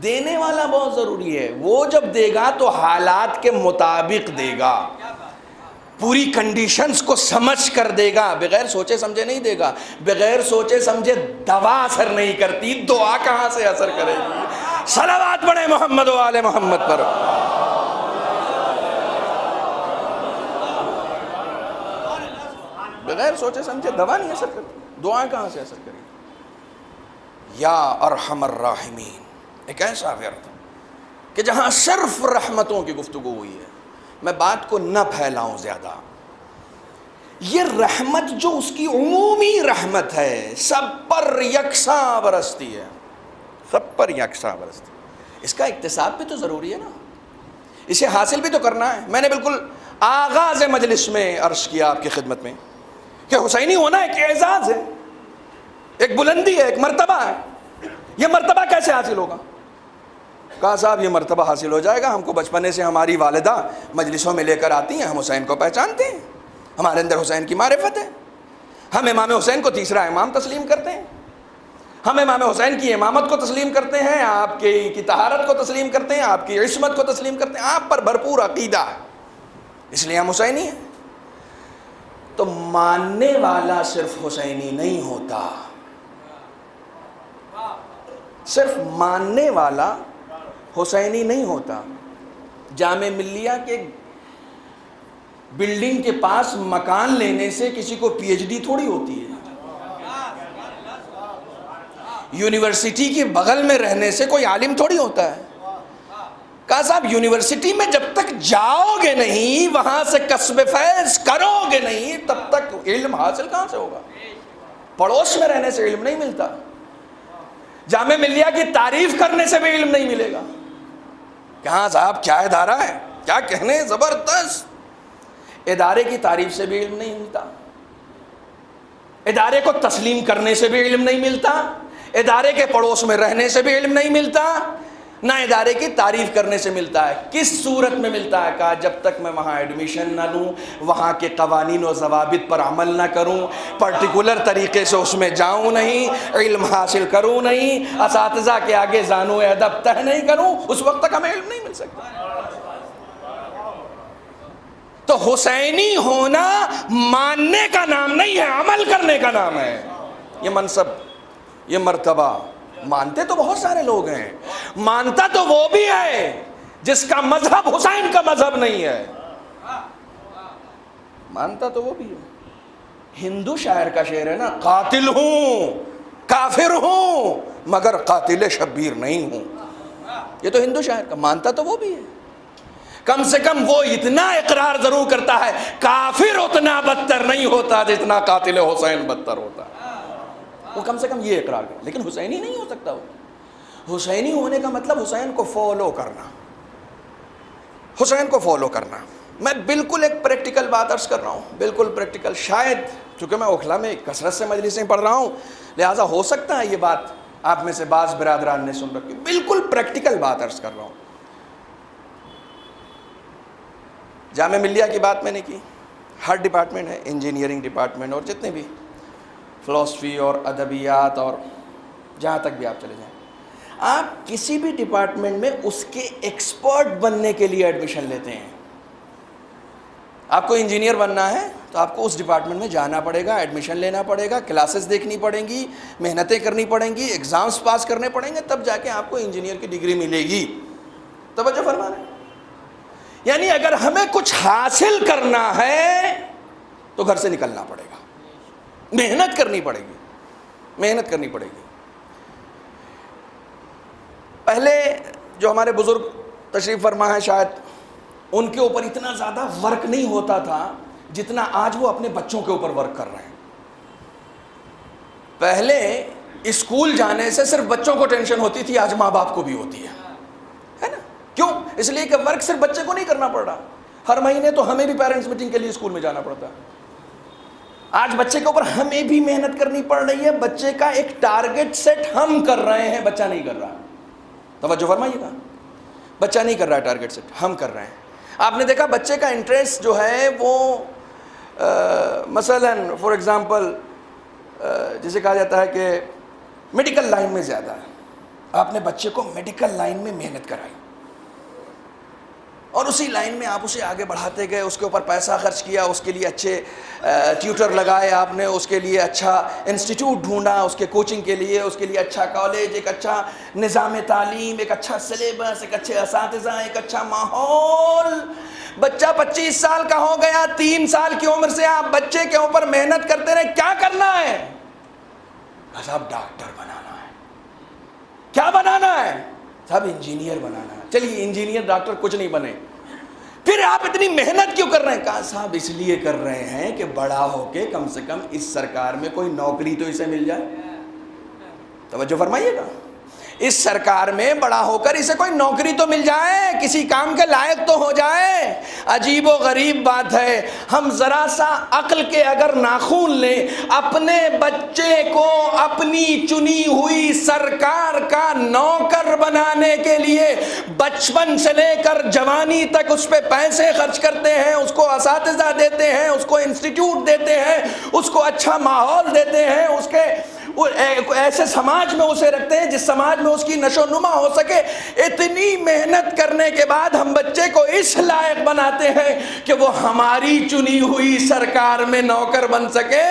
دینے والا بہت ضروری ہے. وہ جب دے گا تو حالات کے مطابق دے گا, پوری کنڈیشنز کو سمجھ کر دے گا, بغیر سوچے سمجھے نہیں دے گا. بغیر سوچے سمجھے دوا اثر نہیں کرتی, دعا کہاں سے اثر کرے گی. صلوات پڑھیں محمد و آل محمد پر. بغیر سوچے سمجھے دوا نہیں اثر کرتی, دعا کہاں سے اثر کرے گی. یا ارحم الراحمین, ایک ایسا ورد کہ جہاں صرف رحمتوں کی گفتگو ہوئی ہے. میں بات کو نہ پھیلاؤں زیادہ. یہ رحمت جو اس کی عمومی رحمت ہے، سب پر یکساں برستی ہے، سب پر یکساں برستی ہے. اس کا اکتساب بھی تو ضروری ہے نا، اسے حاصل بھی تو کرنا ہے. میں نے بالکل آغاز مجلس میں عرض کیا آپ کی خدمت میں کہ حسینی ہونا ایک اعزاز ہے، ایک بلندی ہے، ایک مرتبہ ہے. یہ مرتبہ کیسے حاصل ہوگا؟ کہا صاحب یہ مرتبہ حاصل ہو جائے گا، ہم کو بچپنے سے ہماری والدہ مجلسوں میں لے کر آتی ہیں، ہم حسین کو پہچانتے ہیں، ہمارے اندر حسین کی معرفت ہے، ہم امام حسین کو تیسرا امام تسلیم کرتے ہیں، ہم امام حسین کی امامت کو تسلیم کرتے ہیں، آپ کی طہارت کو تسلیم کرتے ہیں، آپ کی عصمت کو تسلیم کرتے ہیں، آپ پر بھرپور عقیدہ ہے، اس لیے ہم حسینی ہیں. تو ماننے والا صرف حسینی نہیں ہوتا، صرف ماننے والا حسینی نہیں ہوتا. جامع ملیہ کے بلڈنگ کے پاس مکان لینے سے کسی کو پی ایچ ڈی تھوڑی ہوتی ہے، یونیورسٹی کے بغل میں رہنے سے کوئی عالم تھوڑی ہوتا ہے. کہا صاحب یونیورسٹی میں جب تک جاؤ گے نہیں، وہاں سے کسب فیض کرو گے نہیں، تب تک علم حاصل کہاں سے ہوگا؟ پڑوس میں رہنے سے علم نہیں ملتا، جامع ملیہ کی تعریف کرنے سے بھی علم نہیں ملے گا. کہاں صاحب کیا ادارہ ہے، کیا کہنے، زبردست. ادارے کی تعریف سے بھی علم نہیں ملتا، ادارے کو تسلیم کرنے سے بھی علم نہیں ملتا، ادارے کے پڑوس میں رہنے سے بھی علم نہیں ملتا، نہ ادارے کی تعریف کرنے سے ملتا ہے. کس صورت میں ملتا ہے؟ کہا جب تک میں وہاں ایڈمیشن نہ لوں، وہاں کے قوانین و ضوابط پر عمل نہ کروں، پرٹیکولر طریقے سے اس میں جاؤں نہیں، علم حاصل کروں نہیں، اساتذہ کے آگے زانو ادب تہ نہیں کروں، اس وقت تک ہمیں علم نہیں مل سکتا. تو حسینی ہونا ماننے کا نام نہیں ہے، عمل کرنے کا نام ہے. یہ منصب، یہ مرتبہ مانتے تو بہت سارے لوگ ہیں، مانتا تو وہ بھی ہے جس کا مذہب حسین کا مذہب نہیں ہے، مانتا تو وہ بھی ہے. ہندو شاعر کا شعر ہے نا، قاتل ہوں کافر ہوں مگر قاتل شبیر نہیں ہوں. یہ تو ہندو شاعر کا، مانتا تو وہ بھی ہے. کم سے کم وہ اتنا اقرار ضرور کرتا ہے، کافر اتنا بدتر نہیں ہوتا جتنا قاتل حسین بدتر ہوتا ہے. وہ کم سے کم یہ اقرار کرے، لیکن حسینی نہیں ہو سکتا. وہ حسینی ہونے کا مطلب حسین کو فالو کرنا، حسین کو فالو کرنا. میں بالکل ایک پریکٹیکل بات عرض کر رہا ہوں، بالکل پریکٹیکل. شاید چونکہ میں اوکھلا میں کثرت سے مجلسیں پڑھ رہا ہوں، لہٰذا ہو سکتا ہے یہ بات آپ میں سے بعض برادران نے سن رکھی. بالکل پریکٹیکل بات عرض کر رہا ہوں. جامع ملیہ کی بات میں نے کی، ہر ڈپارٹمنٹ ہے، انجینئرنگ ڈپارٹمنٹ اور جتنے بھی فلسفی اور ادبیات اور جہاں تک بھی آپ چلے جائیں، آپ کسی بھی ڈپارٹمنٹ میں اس کے ایکسپرٹ بننے کے لیے ایڈمیشن لیتے ہیں. آپ کو انجینئر بننا ہے تو آپ کو اس ڈپارٹمنٹ میں جانا پڑے گا، ایڈمیشن لینا پڑے گا، کلاسز دیکھنی پڑیں گی، محنتیں کرنی پڑیں گی، ایگزامز پاس کرنے پڑیں گے، تب جا کے آپ کو انجینئر کی ڈگری ملے گی. توجہ فرما رہے ہیں؟ یعنی اگر ہمیں کچھ حاصل کرنا ہے تو گھر سے نکلنا پڑے گا، محنت کرنی پڑے گی، محنت کرنی پڑے گی. پہلے جو ہمارے بزرگ تشریف فرما ہے، شاید ان کے اوپر اتنا زیادہ ورک نہیں ہوتا تھا جتنا آج وہ اپنے بچوں کے اوپر ورک کر رہے ہیں. پہلے اسکول جانے سے صرف بچوں کو ٹینشن ہوتی تھی، آج ماں باپ کو بھی ہوتی ہے نا؟ کیوں؟ اس لیے کہ ورک صرف بچے کو نہیں کرنا پڑ رہا، ہر مہینے تو ہمیں بھی پیرنٹس میٹنگ کے لیے اسکول میں جانا پڑتا ہے. آج بچے کے اوپر ہمیں بھی محنت کرنی پڑ رہی ہے، بچے کا ایک ٹارگٹ سیٹ ہم کر رہے ہیں، بچہ نہیں کر رہا. توجہ فرمائیے گا، بچہ نہیں کر رہا ہے ٹارگٹ سیٹ، ہم کر رہے ہیں. آپ نے دیکھا بچے کا انٹرسٹ جو ہے وہ مثلاً فار ایگزامپل جسے کہا جاتا ہے کہ میڈیکل لائن میں زیادہ ہے. آپ نے بچے کو میڈیکل لائن میں محنت کرائی اور اسی لائن میں آپ اسے آگے بڑھاتے گئے، اس کے اوپر پیسہ خرچ کیا، اس کے لیے اچھے ٹیوٹر لگائے آپ نے، اس کے لیے اچھا انسٹیٹیوٹ ڈھونڈا اس کے کوچنگ کے لیے، اس کے لیے اچھا کالج، ایک اچھا نظام تعلیم، ایک اچھا سلیبس، ایک اچھے اساتذہ، ایک اچھا ماحول. بچہ 25 سال کا ہو گیا، 3 سال کی عمر سے آپ بچے کے اوپر محنت کرتے رہے. کیا کرنا ہے؟ صاحب ڈاکٹر بنانا ہے. کیا بنانا ہے؟ صاحب انجینئر بنانا ہے، چلیے انجینئر ڈاکٹر کچھ نہیں بنے، پھر آپ اتنی محنت کیوں کر رہے ہیں؟ کہا صاحب اس لیے کر رہے ہیں کہ بڑا ہو کے کم سے کم اس سرکار میں کوئی نوکری تو اسے مل جائے. توجہ فرمائیے گا، اس سرکار میں بڑا ہو کر اسے کوئی نوکری تو مل جائے، کسی کام کے لائق تو ہو جائے. عجیب و غریب بات ہے، ہم ذرا سا عقل کے اگر ناخون لیں، اپنے بچے کو اپنی چنی ہوئی سرکار کا نوکر بنانے کے لیے بچپن سے لے کر جوانی تک اس پہ پیسے خرچ کرتے ہیں، اس کو اساتذہ دیتے ہیں، اس کو انسٹیٹیوٹ دیتے ہیں، اس کو اچھا ماحول دیتے ہیں، اس کے ایسے سماج میں اسے رکھتے ہیں جس سماج میں اس کی نشو نما ہو سکے. اتنی محنت کرنے کے بعد ہم بچے کو اس لائق بناتے ہیں کہ وہ ہماری چنی ہوئی سرکار میں نوکر بن سکے.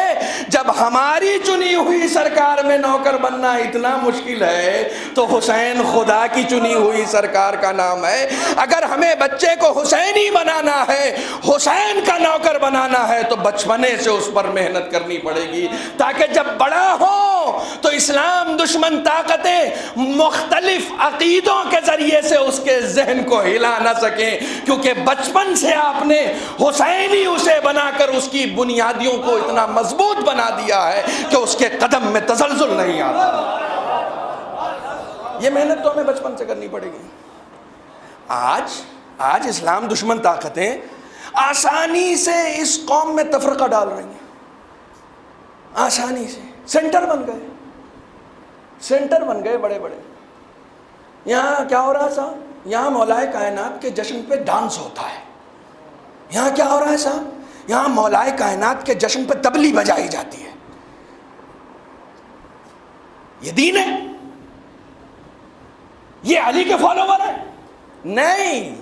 جب ہماری چنی ہوئی سرکار میں نوکر بننا اتنا مشکل ہے تو حسین خدا کی چنی ہوئی سرکار کا نام ہے. اگر ہمیں بچے کو حسینی بنانا ہے، حسین کا نوکر بنانا ہے، تو بچپنے سے اس پر محنت کرنی پڑے گی تاکہ جب بڑا ہو تو اسلام دشمن طاقتیں مختلف عقیدوں کے ذریعے سے اس کے ذہن کو ہلا نہ سکیں، کیونکہ بچپن سے آپ نے حسینی اسے بنا کر اس کی بنیادیوں کو اتنا مضبوط بنا دیا ہے کہ اس کے قدم میں تزلزل نہیں آتا. یہ محنت تو ہمیں بچپن سے کرنی پڑے گی. آج اسلام دشمن طاقتیں آسانی سے اس قوم میں تفرقہ ڈال رہی ہیں، آسانی سے سینٹر بن گئے بڑے بڑے. یہاں کیا ہو رہا ہے صاحب؟ یہاں مولائے کائنات کے جشن پہ ڈانس ہوتا ہے. یہاں کیا ہو رہا ہے صاحب؟ یہاں مولائے کائنات کے جشن پہ تبلی بجائی جاتی ہے. یہ دین ہے؟ یہ علی کے فالوور ہیں؟ نہیں.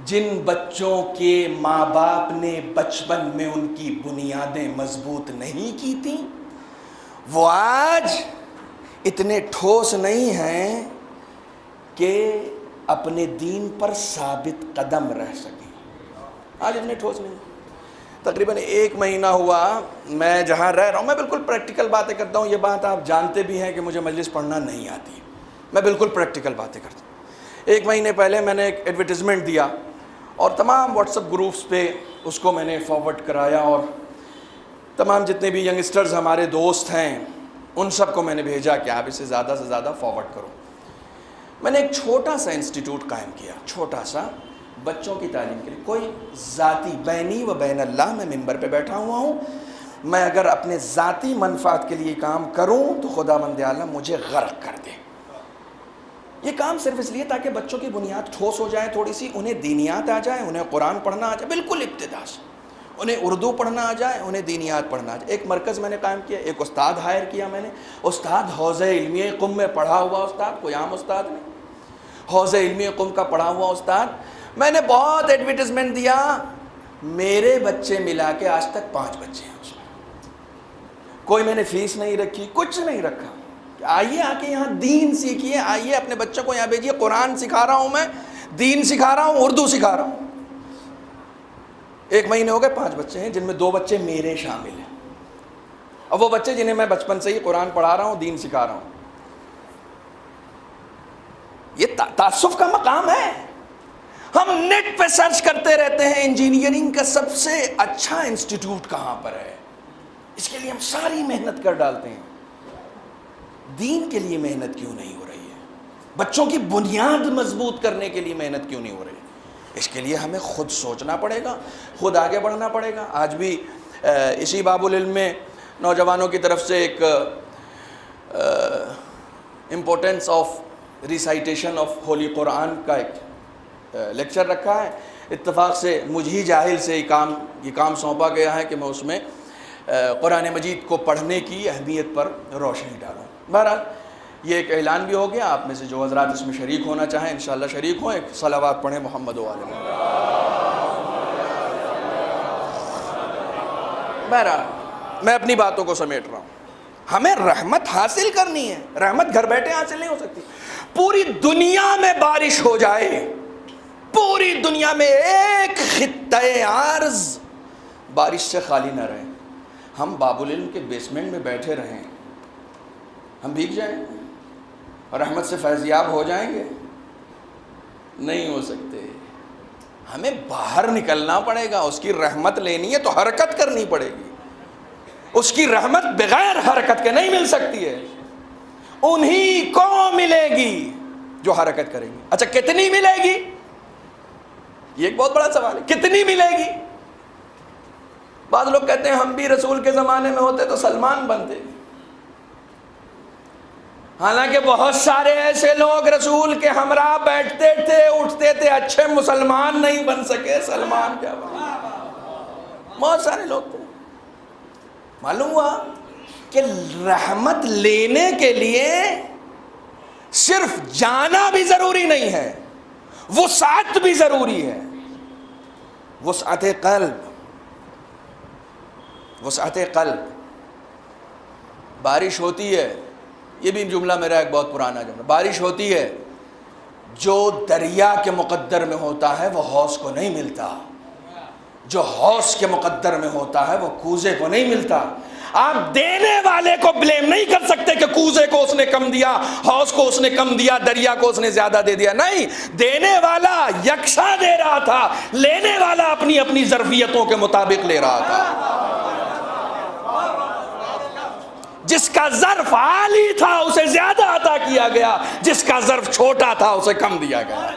جن بچوں کے ماں باپ نے بچپن میں ان کی بنیادیں مضبوط نہیں کی تھیں وہ آج اتنے ٹھوس نہیں ہیں کہ اپنے دین پر ثابت قدم رہ سکیں. آج اتنے ٹھوس نہیں. تقریباً 1 مہینہ ہوا میں جہاں رہ رہا ہوں، میں بالکل پریکٹیکل باتیں کرتا ہوں. یہ بات آپ جانتے بھی ہیں کہ مجھے مجلس پڑھنا نہیں آتی، میں بالکل پریکٹیکل باتیں کرتا ہوں. 1 مہینے پہلے میں نے ایک ایڈورٹیزمنٹ دیا اور تمام واٹس ایپ گروپس پہ اس کو میں نے فارورڈ کرایا، اور تمام جتنے بھی ینگسٹرز ہمارے دوست ہیں ان سب کو میں نے بھیجا کہ آپ اسے زیادہ سے زیادہ فارورڈ کرو. میں نے ایک چھوٹا سا انسٹیٹیوٹ قائم کیا، چھوٹا سا، بچوں کی تعلیم کے لیے. کوئی ذاتی بینی و بین اللہ میں ممبر پہ بیٹھا ہوا ہوں، میں اگر اپنے ذاتی منفعت کے لیے کام کروں تو خداوند عالم مجھے غرق کر دے. یہ کام صرف اس لیے تاکہ بچوں کی بنیاد ٹھوس ہو جائے تھوڑی سی، انہیں دینیات آ جائے، انہیں قرآن پڑھنا آ جائے بالکل ابتدا سے، انہیں اردو پڑھنا آ جائے، انہیں دینیات پڑھنا آ جائے. ایک مرکز میں نے قائم کیا، ایک استاد ہائر کیا میں نے. استاد حوزہ علمیہ قم میں پڑھا ہوا استاد، کوئی عام استاد نہیں، حوزہ علمیہ قم کا پڑھا ہوا استاد. میں نے بہت ایڈورٹیزمنٹ دیا، میرے بچے ملا کے آج تک 5 بچے ہیں اس میں. کوئی میں نے فیس نہیں رکھی، کچھ نہیں رکھا. آئیے آ کے یہاں دین سیکھیے، آئیے اپنے بچوں کو یہاں بھیجیے. قرآن سکھا رہا ہوں میں، دین سکھا رہا ہوں، اردو سکھا رہا ہوں. 1 مہینے ہو گئے، 5 بچے ہیں جن میں 2 بچے میرے شامل ہیں، اور وہ بچے جنہیں میں بچپن سے ہی قرآن پڑھا رہا ہوں، دین سکھا رہا ہوں. یہ تعصب کا مقام ہے. ہم نیٹ پہ سرچ کرتے رہتے ہیں انجینئرنگ کا سب سے اچھا انسٹیٹیوٹ کہاں پر ہے، اس کے لیے ہم ساری محنت کر ڈالتے ہیں. دین کے لیے محنت کیوں نہیں ہو رہی ہے؟ بچوں کی بنیاد مضبوط کرنے کے لیے محنت کیوں نہیں ہو رہی؟ اس کے لیے ہمیں خود سوچنا پڑے گا، خود آگے بڑھنا پڑے گا. آج بھی اسی باب العلم میں نوجوانوں کی طرف سے ایک importance of recitation of holy Quran کا ایک لیکچر رکھا ہے. اتفاق سے مجھے جاہل سے یہ کام سونپا گیا ہے کہ میں اس میں قرآن مجید کو پڑھنے کی اہمیت پر روشنی ڈالوں. بہرحال یہ ایک اعلان بھی ہو گیا. آپ میں سے جو حضرات اس میں شریک ہونا چاہیں انشاءاللہ شریک ہوں. ایک صلوات پڑھیں محمد و آل محمد. بہرحال میں اپنی باتوں کو سمیٹ رہا ہوں. ہمیں رحمت حاصل کرنی ہے. رحمت گھر بیٹھے حاصل نہیں ہو سکتی. پوری دنیا میں بارش ہو جائے، پوری دنیا میں ایک خطۂ ارض بارش سے خالی نہ رہے، ہم باب العلم کے بیسمنٹ میں بیٹھے رہیں، ہم بھیگ جائیں. رحمت سے فیضیاب ہو جائیں گے؟ نہیں ہو سکتے. ہمیں باہر نکلنا پڑے گا. اس کی رحمت لینی ہے تو حرکت کرنی پڑے گی. اس کی رحمت بغیر حرکت کے نہیں مل سکتی ہے. انہی کو ملے گی جو حرکت کریں گے. اچھا کتنی ملے گی؟ یہ ایک بہت بڑا سوال ہے. کتنی ملے گی؟ بعض لوگ کہتے ہیں ہم بھی رسول کے زمانے میں ہوتے تو سلمان بنتے. حالانکہ بہت سارے ایسے لوگ رسول کے ہمراہ بیٹھتے تھے, اٹھتے تھے, اچھے مسلمان نہیں بن سکے. سلمان کیا بنے؟ بہت سارے لوگ تھے. معلوم ہوا کہ رحمت لینے کے لیے صرف جانا بھی ضروری نہیں ہے, وسعت بھی ضروری ہے. وسعت قلب, وسعت قلب. بارش ہوتی ہے, یہ بھی جملہ میرا ایک بہت پرانا جملہ. بارش ہوتی ہے, جو دریا کے مقدر میں ہوتا ہے وہ حوض کو نہیں ملتا. جو حوض کے مقدر میں ہوتا ہے وہ کوزے کو نہیں ملتا. آپ دینے والے کو بلیم نہیں کر سکتے کہ کوزے کو اس نے کم دیا, حوض کو اس نے کم دیا, دریا کو اس نے زیادہ دے دیا. نہیں, دینے والا یکساں دے رہا تھا, لینے والا اپنی اپنی ظرفیتوں کے مطابق لے رہا تھا. جس کا ظرف عالی تھا اسے زیادہ عطا کیا گیا, جس کا ظرف چھوٹا تھا اسے کم دیا گیا.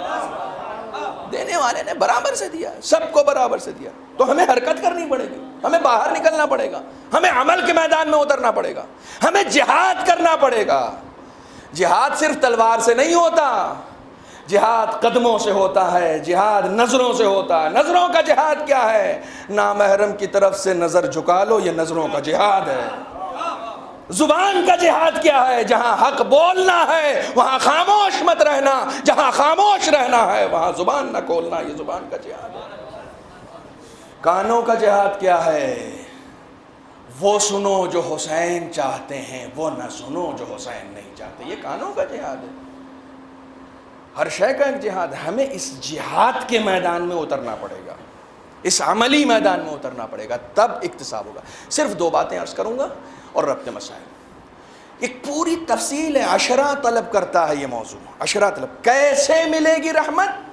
دینے والے نے برابر سے دیا, سب کو برابر سے دیا. تو ہمیں حرکت کرنی پڑے گی, ہمیں باہر نکلنا پڑے گا, ہمیں عمل کے میدان میں اترنا پڑے گا, ہمیں جہاد کرنا پڑے گا. جہاد صرف تلوار سے نہیں ہوتا, جہاد قدموں سے ہوتا ہے, جہاد نظروں سے ہوتا ہے. نظروں کا جہاد کیا ہے؟ نامحرم کی طرف سے نظر جھکا لو, یہ نظروں کا جہاد ہے. زبان کا جہاد کیا ہے؟ جہاں حق بولنا ہے وہاں خاموش مت رہنا, جہاں خاموش رہنا ہے وہاں زبان نہ کھولنا, یہ زبان کا جہاد ہے. کانوں کا جہاد کیا ہے؟ وہ سنو جو حسین چاہتے ہیں, وہ نہ سنو جو حسین نہیں چاہتے. یہ کانوں کا جہاد ہے. ہر شے کا ایک جہاد ہے. ہمیں اس جہاد کے میدان میں اترنا پڑے گا, اس عملی میدان میں اترنا پڑے گا, تب اکتساب ہوگا. صرف 2 باتیں عرض کروں گا اور ربط مسائل. ایک پوری تفصیل ہے, عشرہ طلب کرتا ہے یہ موضوع. عشرہ طلب کیسے ملے گی رحمت؟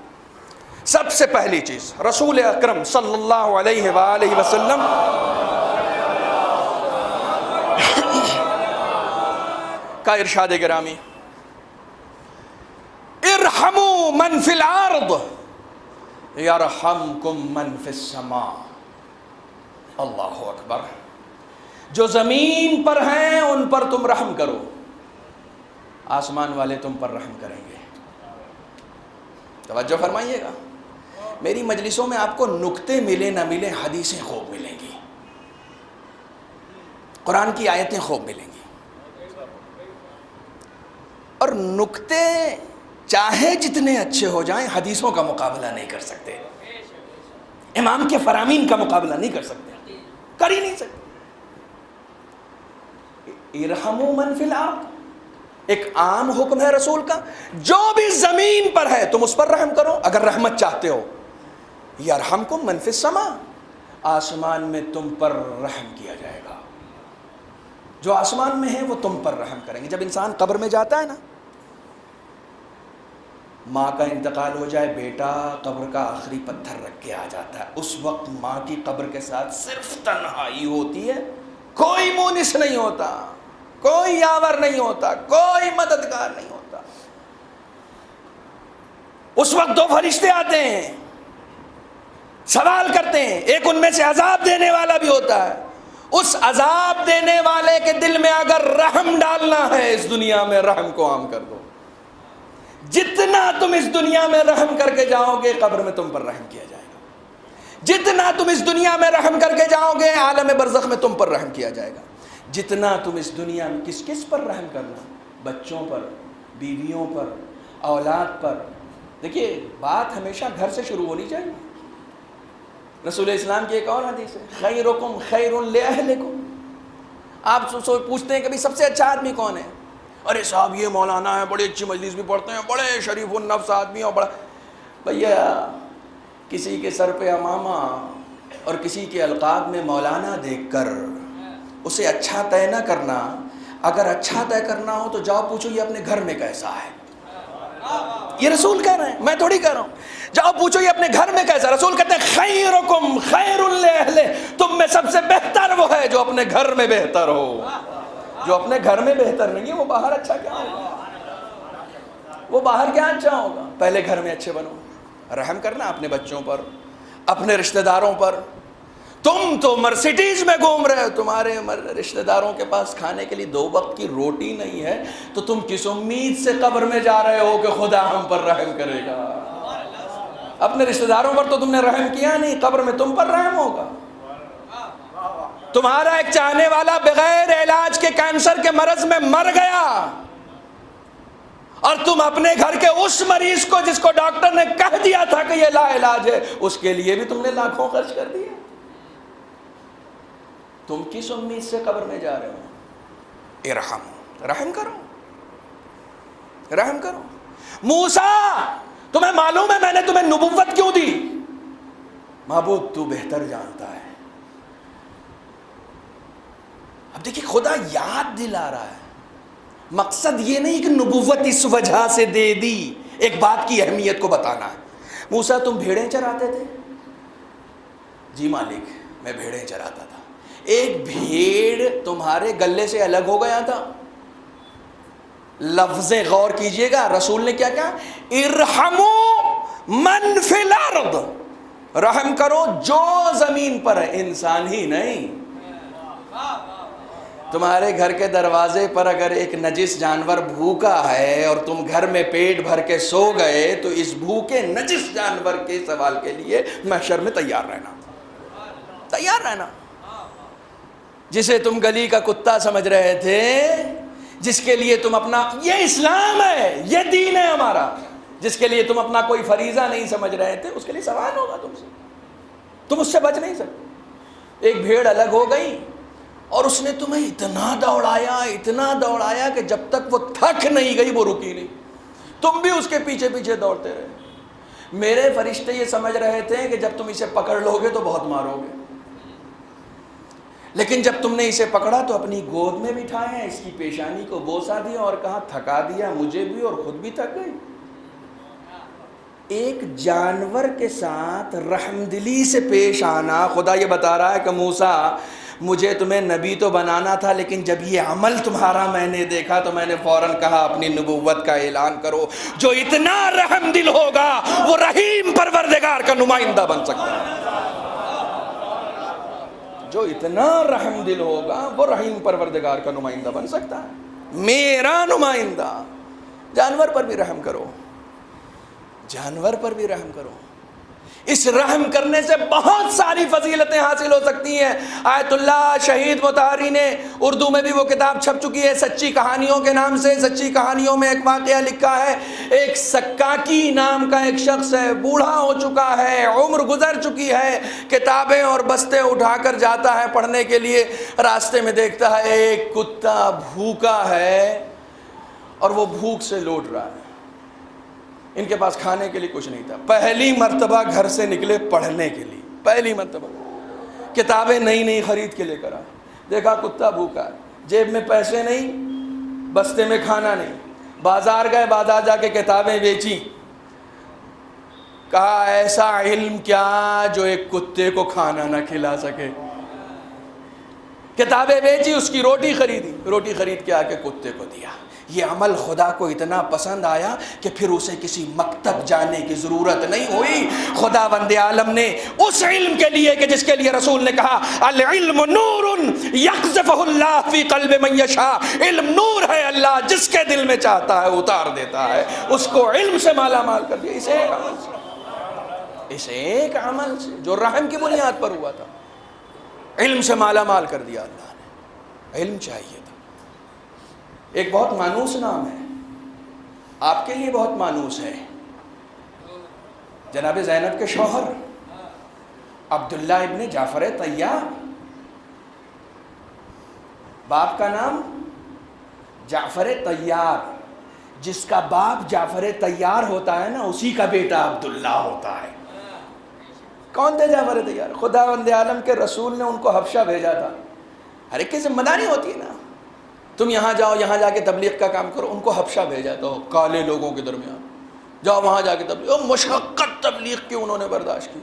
سب سے پہلی چیز رسول اکرم صلی اللہ علیہ وآلہ وسلم کا ارشاد گرامی, ارحموا من فی الارض یرحمکم من فی السماء. اللہ اکبر. جو زمین پر ہیں ان پر تم رحم کرو, آسمان والے تم پر رحم کریں گے. توجہ فرمائیے گا. میری مجلسوں میں آپ کو نکتے ملے نہ ملے, حدیثیں خوب ملیں گی, قرآن کی آیتیں خوب ملیں گی. اور نکتے چاہے جتنے اچھے ہو جائیں حدیثوں کا مقابلہ نہیں کر سکتے, امام کے فرامین کا مقابلہ نہیں کر سکتے, کر ہی نہیں سکتے. ارحموا من فی الارض ایک عام حکم ہے رسول کا, جو بھی زمین پر ہے تم اس پر رحم کرو اگر رحمت چاہتے ہو. یرحمکم من فی السماء, آسمان میں تم پر رحم کیا جائے گا. جو آسمان میں ہے وہ تم پر رحم کریں گے. جب انسان قبر میں جاتا ہے نا, ماں کا انتقال ہو جائے, بیٹا قبر کا آخری پتھر رکھ کے آ جاتا ہے. اس وقت ماں کی قبر کے ساتھ صرف تنہائی ہوتی ہے, کوئی مونس نہیں ہوتا, کوئی یاور نہیں ہوتا, کوئی مددگار نہیں ہوتا. اس وقت 2 فرشتے آتے ہیں, سوال کرتے ہیں. ایک ان میں سے عذاب دینے والا بھی ہوتا ہے. اس عذاب دینے والے کے دل میں اگر رحم ڈالنا ہے اس دنیا میں, رحم کو عام کر دو. جتنا تم اس دنیا میں رحم کر کے جاؤ گے قبر میں تم پر رحم کیا جائے گا. جتنا تم اس دنیا میں رحم کر کے جاؤ گے عالم برزخ میں تم پر رحم کیا جائے گا. جتنا تم اس دنیا میں کس پر رحم کرنا, بچوں پر, بیویوں پر, اولاد پر. دیکھیے بات ہمیشہ گھر سے شروع ہونی چاہیے. رسول اسلام کی ایک اور حدیث ہے, خیرکم خیر لأہلکم. آپ پوچھتے ہیں کبھی سب سے اچھا آدمی کون ہے؟ ارے صاحب یہ مولانا ہے, بڑی اچھی مجلس بھی پڑھتے ہیں, بڑے شریف النفس آدمی, اور بڑا. بھیا کسی کے سر پہ امامہ اور کسی کے القاب میں مولانا دیکھ کر اسے اچھا طے نہ کرنا. اگر اچھا طے کرنا ہو تو جاؤ پوچھو یہ اپنے گھر میں کیسا ہے. یہ رسول کہہ رہے ہیں, میں تھوڑی کہہ رہا ہوں. جاؤ پوچھو یہ اپنے گھر میں کیسا. رسول کہتے ہیں خیرکم خیر لأہلہ, تم میں سب سے بہتر وہ ہے جو اپنے گھر میں بہتر ہو. جو اپنے گھر میں بہتر نہیں ہے وہ باہر اچھا کیا ہوگا, وہ باہر کیا اچھا ہوگا. پہلے گھر میں اچھے بنو, رحم کرنا اپنے بچوں پر, اپنے رشتہ داروں پر. تم تو مرسیڈیز میں گھوم رہے ہو, تمہارے رشتہ داروں کے پاس کھانے کے لیے 2 وقت کی روٹی نہیں ہے, تو تم کس امید سے قبر میں جا رہے ہو کہ خدا ہم پر رحم کرے گا. اپنے رشتہ داروں پر تو تم نے رحم کیا نہیں, قبر میں تم پر رحم ہوگا. تمہارا ایک چاہنے والا بغیر علاج کے کینسر کے مرض میں مر گیا, اور تم اپنے گھر کے اس مریض کو جس کو ڈاکٹر نے کہہ دیا تھا کہ یہ لا علاج ہے, اس کے لیے بھی تم نے لاکھوں خرچ کر دیے. تم کس امید سے قبر میں جا رہے ہو؟ ارحم, رحم کرو, رحم کرو. موسیٰ تمہیں معلوم ہے میں نے تمہیں نبوت کیوں دی؟ معبود تو بہتر جانتا ہے. اب دیکھیں خدا یاد دلا رہا ہے, مقصد یہ نہیں کہ نبوت اس وجہ سے دے دی, ایک بات کی اہمیت کو بتانا ہے. موسیٰ تم بھیڑیں چراتے تھے؟ جی مالک میں بھیڑیں چراتا تھا. ایک بھیڑ تمہارے گلے سے الگ ہو گیا تھا. لفظیں غور کیجئے گا, رسول نے کیا کہا؟ ارحموا من فی الارض, رحم کرو جو زمین پر ہے, انسان ہی نہیں. تمہارے گھر کے دروازے پر اگر ایک نجس جانور بھوکا ہے اور تم گھر میں پیٹ بھر کے سو گئے, تو اس بھوکے نجس جانور کے سوال کے لیے محشر میں تیار رہنا, تیار رہنا. جسے تم گلی کا کتا سمجھ رہے تھے, جس کے لیے تم اپنا, یہ اسلام ہے, یہ دین ہے ہمارا, جس کے لیے تم اپنا کوئی فریضہ نہیں سمجھ رہے تھے, اس کے لیے سوال ہوگا تم سے. تم اس سے بچ نہیں سکتے. ایک بھیڑ الگ ہو گئی اور اس نے تمہیں اتنا دوڑایا, اتنا دوڑایا کہ جب تک وہ تھک نہیں گئی وہ رکی نہیں. تم بھی اس کے پیچھے پیچھے دوڑتے رہے. میرے فرشتے یہ سمجھ رہے تھے کہ جب تم اسے پکڑ لو گے تو بہت مارو گے, لیکن جب تم نے اسے پکڑا تو اپنی گود میں بٹھایا, اس کی پیشانی کو بوسا دیا اور کہا تھکا دیا مجھے بھی اور خود بھی تھک گئی. ایک جانور کے ساتھ رحم دلی سے پیش آنا. خدا یہ بتا رہا ہے کہ موسیٰ مجھے تمہیں نبی تو بنانا تھا, لیکن جب یہ عمل تمہارا میں نے دیکھا تو میں نے فوراً کہا اپنی نبوت کا اعلان کرو. جو اتنا رحم دل ہوگا وہ رحیم پروردگار کا نمائندہ بن سکتا ہے. جو اتنا رحم دل ہوگا وہ رحیم پروردگار کا نمائندہ بن سکتا ہے, میرا نمائندہ. جانور پر بھی رحم کرو, جانور پر بھی رحم کرو. اس رحم کرنے سے بہت ساری فضیلتیں حاصل ہو سکتی ہیں. آیت اللہ شہید مطہری نے اردو میں بھی وہ کتاب چھپ چکی ہے سچی کہانیوں کے نام سے. سچی کہانیوں میں ایک واقعہ لکھا ہے. ایک سکاکی نام کا ایک شخص ہے, بوڑھا ہو چکا ہے, عمر گزر چکی ہے, کتابیں اور بستے اٹھا کر جاتا ہے پڑھنے کے لیے. راستے میں دیکھتا ہے ایک کتا بھوکا ہے اور وہ بھوک سے لوٹ رہا ہے. ان کے پاس کھانے کے لیے کچھ نہیں تھا. پہلی مرتبہ گھر سے نکلے پڑھنے کے لیے, پہلی مرتبہ کتابیں نئی نئی خرید کے لے کر آئے. دیکھا کتا بھوکا ہے, جیب میں پیسے نہیں, بستے میں کھانا نہیں. بازار گئے, بازار جا کے کتابیں بیچی. کہا ایسا علم کیا جو ایک کتے کو کھانا نہ کھلا سکے. کتابیں بیچی, اس کی روٹی خریدی, روٹی خرید کے آ کے کتے کو دیا. یہ عمل خدا کو اتنا پسند آیا کہ پھر اسے کسی مکتب جانے کی ضرورت نہیں ہوئی. خدا وند عالم نے اس علم کے لیے کہ جس کے لیے رسول نے کہا العلم نور یقذفہ اللہ فی قلب من یشاء, علم نور ہے, اللہ جس کے دل میں چاہتا ہے اتار دیتا ہے. اس کو علم سے مالا مال کر دیا, اسے ایک عمل سے, اسے ایک عمل سے جو رحم کی بنیاد پر ہوا تھا, علم سے مالا مال کر دیا اللہ نے. علم چاہیے تھا. ایک بہت مانوس نام ہے, آپ کے لیے بہت مانوس ہے. جناب زینب کے شوہر عبداللہ ابن جعفر طیار, باپ کا نام جعفر طیار. جس کا باپ جعفر طیار ہوتا ہے نا, اسی کا بیٹا عبداللہ ہوتا ہے. کون تھے جعفر طیار؟ خدا وند عالم کے رسول نے ان کو حبشہ بھیجا تھا. ہر ایک کی ذمہ داری ہوتی ہے نا. تم یہاں جاؤ، یہاں جا کے تبلیغ کا کام کرو. ان کو حبشہ بھیجا تو کالے لوگوں کے درمیان، جاؤ وہاں جا کے تبلیغ. مشقت تبلیغ کی انہوں نے برداشت کی.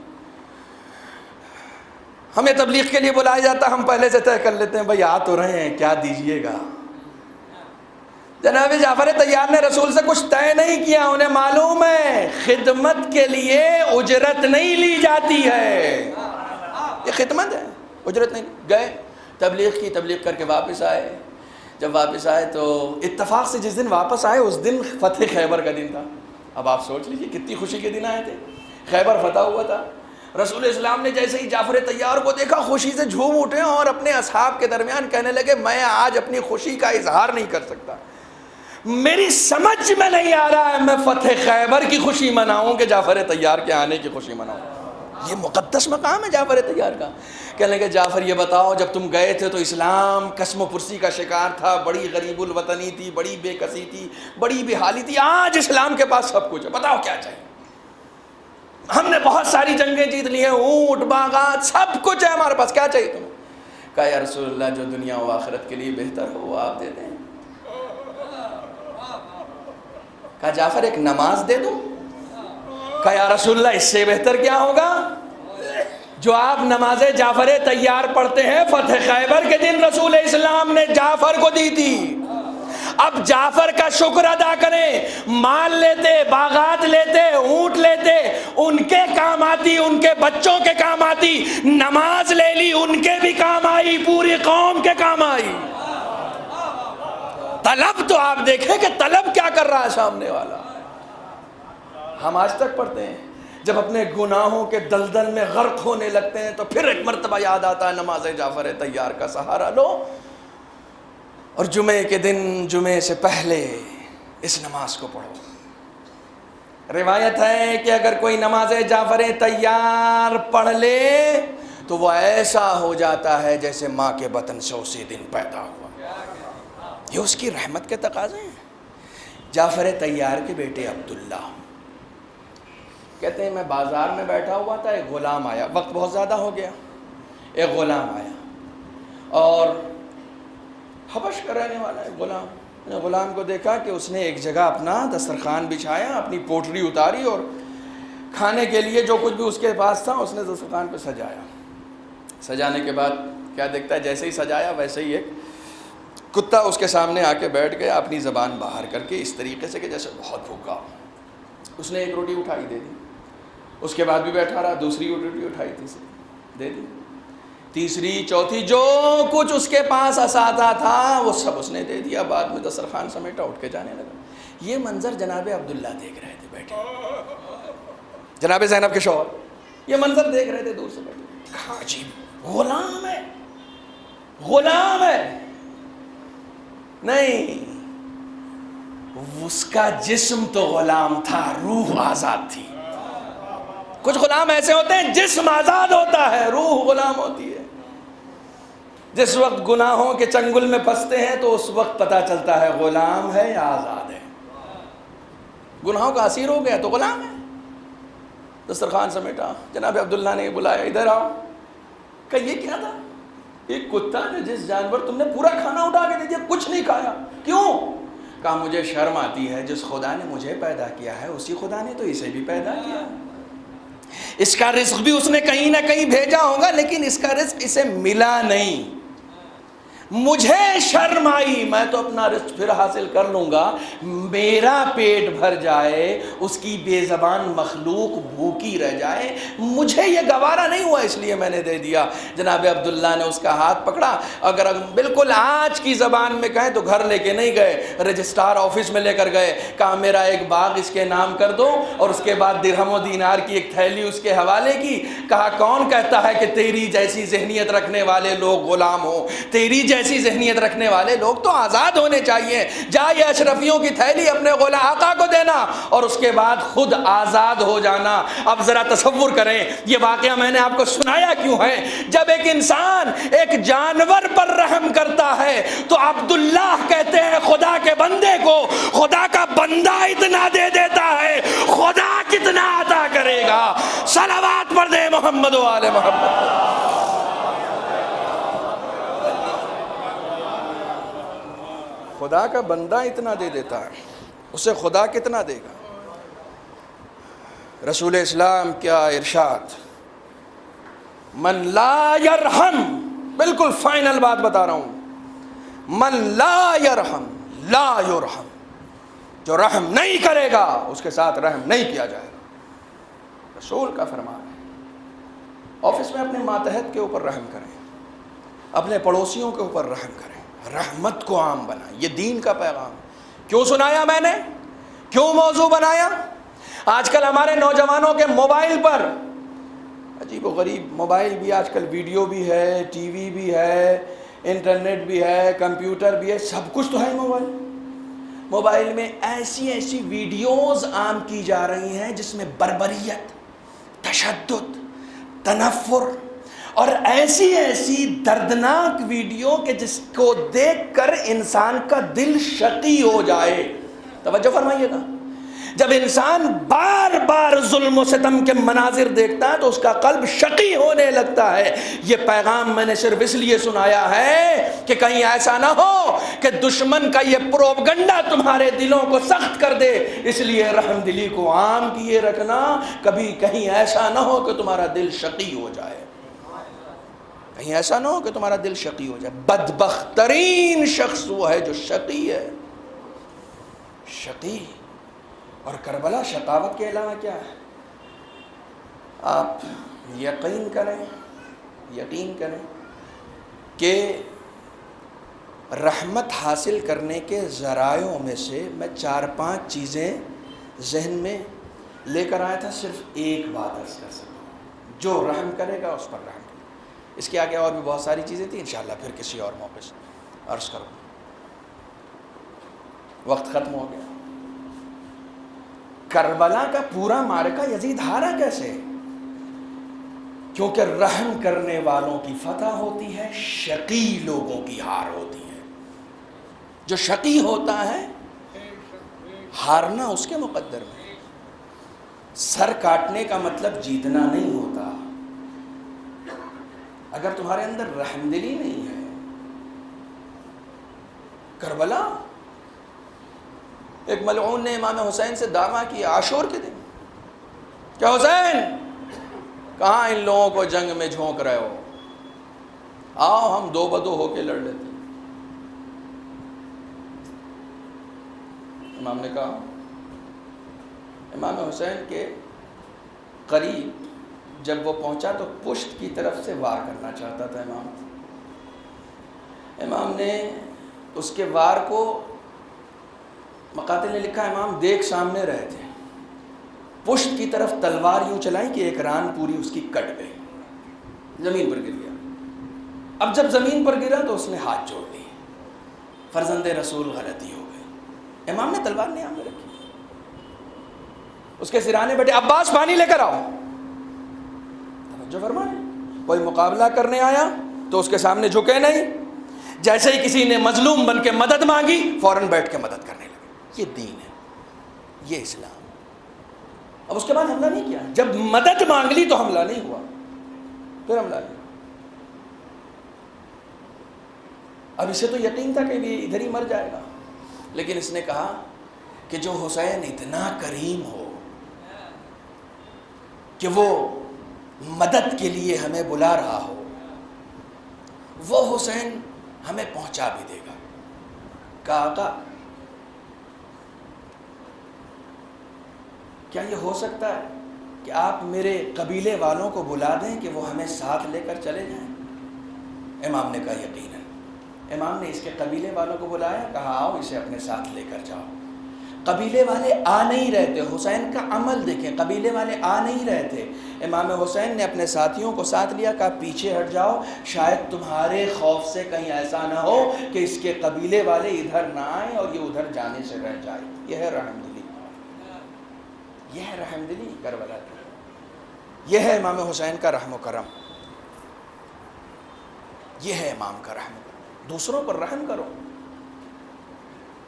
ہمیں تبلیغ کے لیے بلایا جاتا، ہم پہلے سے طے کر لیتے ہیں بھائی آ تو رہے ہیں، کیا دیجئے گا. جناب جعفر طیار نے رسول سے کچھ طے نہیں کیا. انہیں معلوم ہے خدمت کے لیے اجرت نہیں لی جاتی ہے، یہ خدمت ہے، اجرت نہیں. گئے تبلیغ کی، تبلیغ کر کے واپس آئے. جب واپس آئے تو اتفاق سے جس دن واپس آئے اس دن فتح خیبر کا دن تھا. اب آپ سوچ لیجیے کتنی خوشی کے دن آئے تھے. خیبر فتح ہوا تھا. رسول اسلام نے جیسے ہی جعفر طیار کو دیکھا خوشی سے جھوم اٹھے اور اپنے اصحاب کے درمیان کہنے لگے میں آج اپنی خوشی کا اظہار نہیں کر سکتا، میری سمجھ میں نہیں آ رہا ہے میں فتح خیبر کی خوشی مناؤں کہ جعفر طیار کے آنے کی خوشی مناؤں. یہ مقدس مقام ہے جعفر طیار کا. کہنے لگے جعفر یہ بتاؤ جب تم گئے تھے تو اسلام قسم و پرسی کا شکار تھا، بڑی غریب الوطنی تھی، بڑی بے کسی تھی، بڑی بے حالی تھی. آج اسلام کے پاس سب کچھ ہے، بتاؤ کیا چاہیے. ہم نے بہت ساری جنگیں جیت لی ہیں، اونٹ باغات سب کچھ ہے ہمارے پاس، کیا چاہیے تمہیں. کہا یا رسول اللہ جو دنیا و آخرت کے لیے بہتر ہو وہ آپ دے دیں. کہا جعفر ایک نماز دے دوں. کہا یا رسول اللہ اس سے بہتر کیا ہوگا. جو آپ نماز جعفر طیار پڑھتے ہیں فتح خیبر کے دن رسول اسلام نے جعفر کو دی تھی. اب جعفر کا شکر ادا کریں، مال لیتے، باغات لیتے، اونٹ لیتے، ان کے کام آتی، ان کے بچوں کے کام آتی. نماز لے لی، ان کے بھی کام آئی، پوری قوم کے کام آئی. طلب تو آپ دیکھیں کہ طلب کیا کر رہا ہے سامنے والا. ہم آج تک پڑھتے ہیں جب اپنے گناہوں کے دلدل میں غرق ہونے لگتے ہیں تو پھر ایک مرتبہ یاد آتا ہے نماز جعفر طیار کا سہارا لو اور جمعے کے دن جمعے سے پہلے اس نماز کو پڑھو. روایت ہے کہ اگر کوئی نماز جعفر طیار پڑھ لے تو وہ ایسا ہو جاتا ہے جیسے ماں کے بطن سے اسی دن پیدا ہوا. یہ اس کی رحمت کے تقاضے ہیں. جعفر طیار کے بیٹے عبداللہ کہتے ہیں میں بازار میں بیٹھا ہوا تھا، ایک غلام آیا، وقت بہت زیادہ ہو گیا. ایک غلام آیا اور حبش کا رہنے والا ہے غلام. میں نے غلام کو دیکھا کہ اس نے ایک جگہ اپنا دسترخوان بچھایا، اپنی پوٹلی اتاری اور کھانے کے لیے جو کچھ بھی اس کے پاس تھا اس نے دسترخوان پہ سجایا. سجانے کے بعد کیا دیکھتا ہے، جیسے ہی سجایا ویسے ہی ایک کتا اس کے سامنے آ کے بیٹھ گیا، اپنی زبان باہر کر کے اس طریقے سے کہ جیسے بہت بھوکا. اس نے ایک روٹی اٹھائی دے دی. اس کے بعد بھی بیٹھا رہا، دوسری روٹی اٹھائی تیسری دے دی، تیسری چوتھی جو کچھ اس کے پاس اساتہ تھا وہ سب اس نے دے دیا. بعد میں دسترخوان سمیٹا اٹھ کے جانے لگا. یہ منظر جناب عبداللہ دیکھ رہے تھے بیٹھے، جناب زینب کے شوہر یہ منظر دیکھ رہے تھے دور سے بیٹھے. کہاں عجیب غلام ہے، غلام ہے. نہیں، اس کا جسم تو غلام تھا، روح آزاد تھی. کچھ غلام ایسے ہوتے ہیں جسم آزاد ہوتا ہے، روح غلام ہوتی ہے. جس وقت گناہوں کے چنگل میں پھنستے ہیں تو اس وقت پتہ چلتا ہے غلام ہے یا آزاد ہے. گناہوں کا اسیر ہو گیا تو غلام ہے. دسترخوان سمیٹا، جناب عبداللہ نے بلایا ادھر آؤ. کہ یہ کیا تھا؟ ایک کتا نے جس جانور تم نے پورا کھانا اٹھا کے دے دیا، کچھ نہیں کھایا. کیوں؟ کہا مجھے شرم آتی ہے، جس خدا نے مجھے پیدا کیا ہے اسی خدا نے تو اسے بھی پیدا کیا. اس کا رزق بھی اس نے کہیں نہ کہیں بھیجا ہوگا لیکن اس کا رزق اسے ملا نہیں. مجھے شرم آئی، میں تو اپنا رزق پھر حاصل کر لوں گا، میرا پیٹ بھر جائے، اس کی بے زبان مخلوق بھوکی رہ جائے، مجھے یہ گوارا نہیں ہوا، اس لیے میں نے دے دیا. جناب عبداللہ نے اس کا ہاتھ پکڑا. اگر بالکل آج کی زبان میں کہیں تو گھر لے کے نہیں گئے، رجسٹرار آفس میں لے کر گئے. کہا میرا ایک باغ اس کے نام کر دو اور اس کے بعد درہم و دینار کی ایک تھیلی اس کے حوالے کی. کہا کون کہتا ہے کہ تیری جیسی ذہنیت رکھنے والے لوگ غلام ہوں، تیری ایسی ذہنیت رکھنے والے لوگ تو آزاد ہونے چاہیے. جا یہ اشرفیوں کی تھیلی اپنے غلام آقا کو دینا اور اس کے بعد خود آزاد ہو جانا. اب ذرا تصور کریں یہ واقعہ میں نے آپ کو سنایا کیوں ہے. جب ایک انسان ایک جانور پر رحم کرتا ہے تو عبداللہ کہتے ہیں خدا کے بندے کو خدا کا بندہ اتنا دے دیتا ہے، خدا کتنا عطا کرے گا. صلوات پڑھ دے محمد و آل محمد. خدا کا بندہ اتنا دے دیتا ہے، اسے خدا کتنا دے گا؟ رسول اسلام کیا ارشاد، من لا یرحم، بالکل فائنل بات بتا رہا ہوں، من لا یرحم لا یرحم، جو رحم نہیں کرے گا اس کے ساتھ رحم نہیں کیا جائے گا، رسول کا فرمان ہے۔ آفس میں اپنے ماتحت کے اوپر رحم کریں، اپنے پڑوسیوں کے اوپر رحم کریں، رحمت کو عام بنائیں، یہ دین کا پیغام۔ کیوں سنایا میں نے، کیوں موضوع بنایا؟ آج کل ہمارے نوجوانوں کے موبائل پر عجیب و غریب، موبائل بھی آج کل ویڈیو بھی ہے، ٹی وی بھی ہے، انٹرنیٹ بھی ہے، کمپیوٹر بھی ہے، سب کچھ تو ہے موبائل۔ موبائل میں ایسی ایسی ویڈیوز عام کی جا رہی ہیں جس میں بربریت، تشدد، تنفر اور ایسی ایسی دردناک ویڈیو کہ جس کو دیکھ کر انسان کا دل شقی ہو جائے۔ توجہ فرمائیے گا، جب انسان بار بار ظلم و ستم کے مناظر دیکھتا ہے تو اس کا قلب شقی ہونے لگتا ہے۔ یہ پیغام میں نے صرف اس لیے سنایا ہے کہ کہیں ایسا نہ ہو کہ دشمن کا یہ پروپگنڈا تمہارے دلوں کو سخت کر دے، اس لیے رحم دلی کو عام کیے رکھنا، کبھی کہیں ایسا نہ ہو کہ تمہارا دل شقی ہو جائے، کہیں ایسا نہ ہو کہ تمہارا دل شقی ہو جائے۔ بدبخت ترین شخص وہ ہے جو شقی ہے، شقی۔ اور کربلا شقاوت کے علاوہ کیا ہے؟ آپ یقین کریں کہ رحمت حاصل کرنے کے ذرائعوں میں سے میں 4-5 چیزیں ذہن میں لے کر آیا تھا، صرف ایک بات عرض کر سکتا ہوں، جو رحم کرے گا اس پر رحم کرے گا۔ اس کے آگے اور بھی بہت ساری چیزیں تھیں، انشاءاللہ پھر کسی اور موقع سے عرض کروں۔ وقت ختم ہو گیا۔ کربلا کا پورا معرکہ یزید ہارا کیسے؟ کیونکہ رحم کرنے والوں کی فتح ہوتی ہے، شقی لوگوں کی ہار ہوتی ہے۔ جو شقی ہوتا ہے ہارنا اس کے مقدر میں۔ سر کاٹنے کا مطلب جیتنا نہیں ہوتا۔ اگر تمہارے اندر رحم دلی نہیں ہے، کربلا، ایک ملعون نے امام حسین سے دعویٰ کیا عاشور کے دن، کیا حسین کہاں ان لوگوں کو جنگ میں جھونک رہے ہو، آؤ ہم دو بدو ہو کے لڑ لیتے ہیں۔ امام نے کہا، امام حسین کے قریب جب وہ پہنچا تو پشت کی طرف سے وار کرنا چاہتا تھا امام نے اس کے وار کو، مقاتل نے لکھا امام دیکھ سامنے رہے تھے، پشت کی طرف تلوار یوں چلائی کہ ایک ران پوری اس کی کٹ گئی، زمین پر گر گیا۔ اب جب زمین پر گرا تو اس نے ہاتھ جوڑ لیے، فرزند رسول غلطی ہو گئی۔ امام نے تلوار نہیں آگے رکھی، اس کے سرانے بیٹھے عباس پانی لے کر آؤ۔ توجہ فرمائیں، کوئی مقابلہ کرنے آیا تو اس کے سامنے جھکے نہیں، جیسے ہی کسی نے مظلوم بن کے مدد مانگی فوراً بیٹھ کے مدد کرنے لگے۔ یہ دین ہے، یہ اسلام۔ اب اس کے بعد حملہ نہیں کیا، جب مدد مانگ لی تو حملہ نہیں ہوا، پھر حملہ نہیں۔ اب اسے تو یقین تھا کہ یہ ادھر ہی مر جائے گا، لیکن اس نے کہا کہ جو حسین اتنا کریم ہو کہ وہ مدد کے لیے ہمیں بلا رہا ہو، وہ حسین ہمیں پہنچا بھی دے گا۔ کہا آقا کیا یہ ہو سکتا ہے کہ آپ میرے قبیلے والوں کو بلا دیں کہ وہ ہمیں ساتھ لے کر چلے جائیں؟ امام نے کہا یقیناً۔ امام نے اس کے قبیلے والوں کو بلایا، کہا آؤ اسے اپنے ساتھ لے کر جاؤ۔ قبیلے والے آ نہیں رہے تھے، حسین کا عمل دیکھیں، قبیلے والے آ نہیں رہے تھے۔ امام حسین نے اپنے ساتھیوں کو ساتھ لیا، کہا پیچھے ہٹ جاؤ، شاید تمہارے خوف سے کہیں ایسا نہ ہو کہ اس کے قبیلے والے ادھر نہ آئیں اور یہ ادھر جانے سے رہ جائے۔ یہ ہے رحم دلی، یہ ہے رحم دلی کربلا کی، یہ ہے امام حسین کا رحم و کرم، یہ ہے امام کا رحم و کرم۔ دوسروں پر رحم کرو۔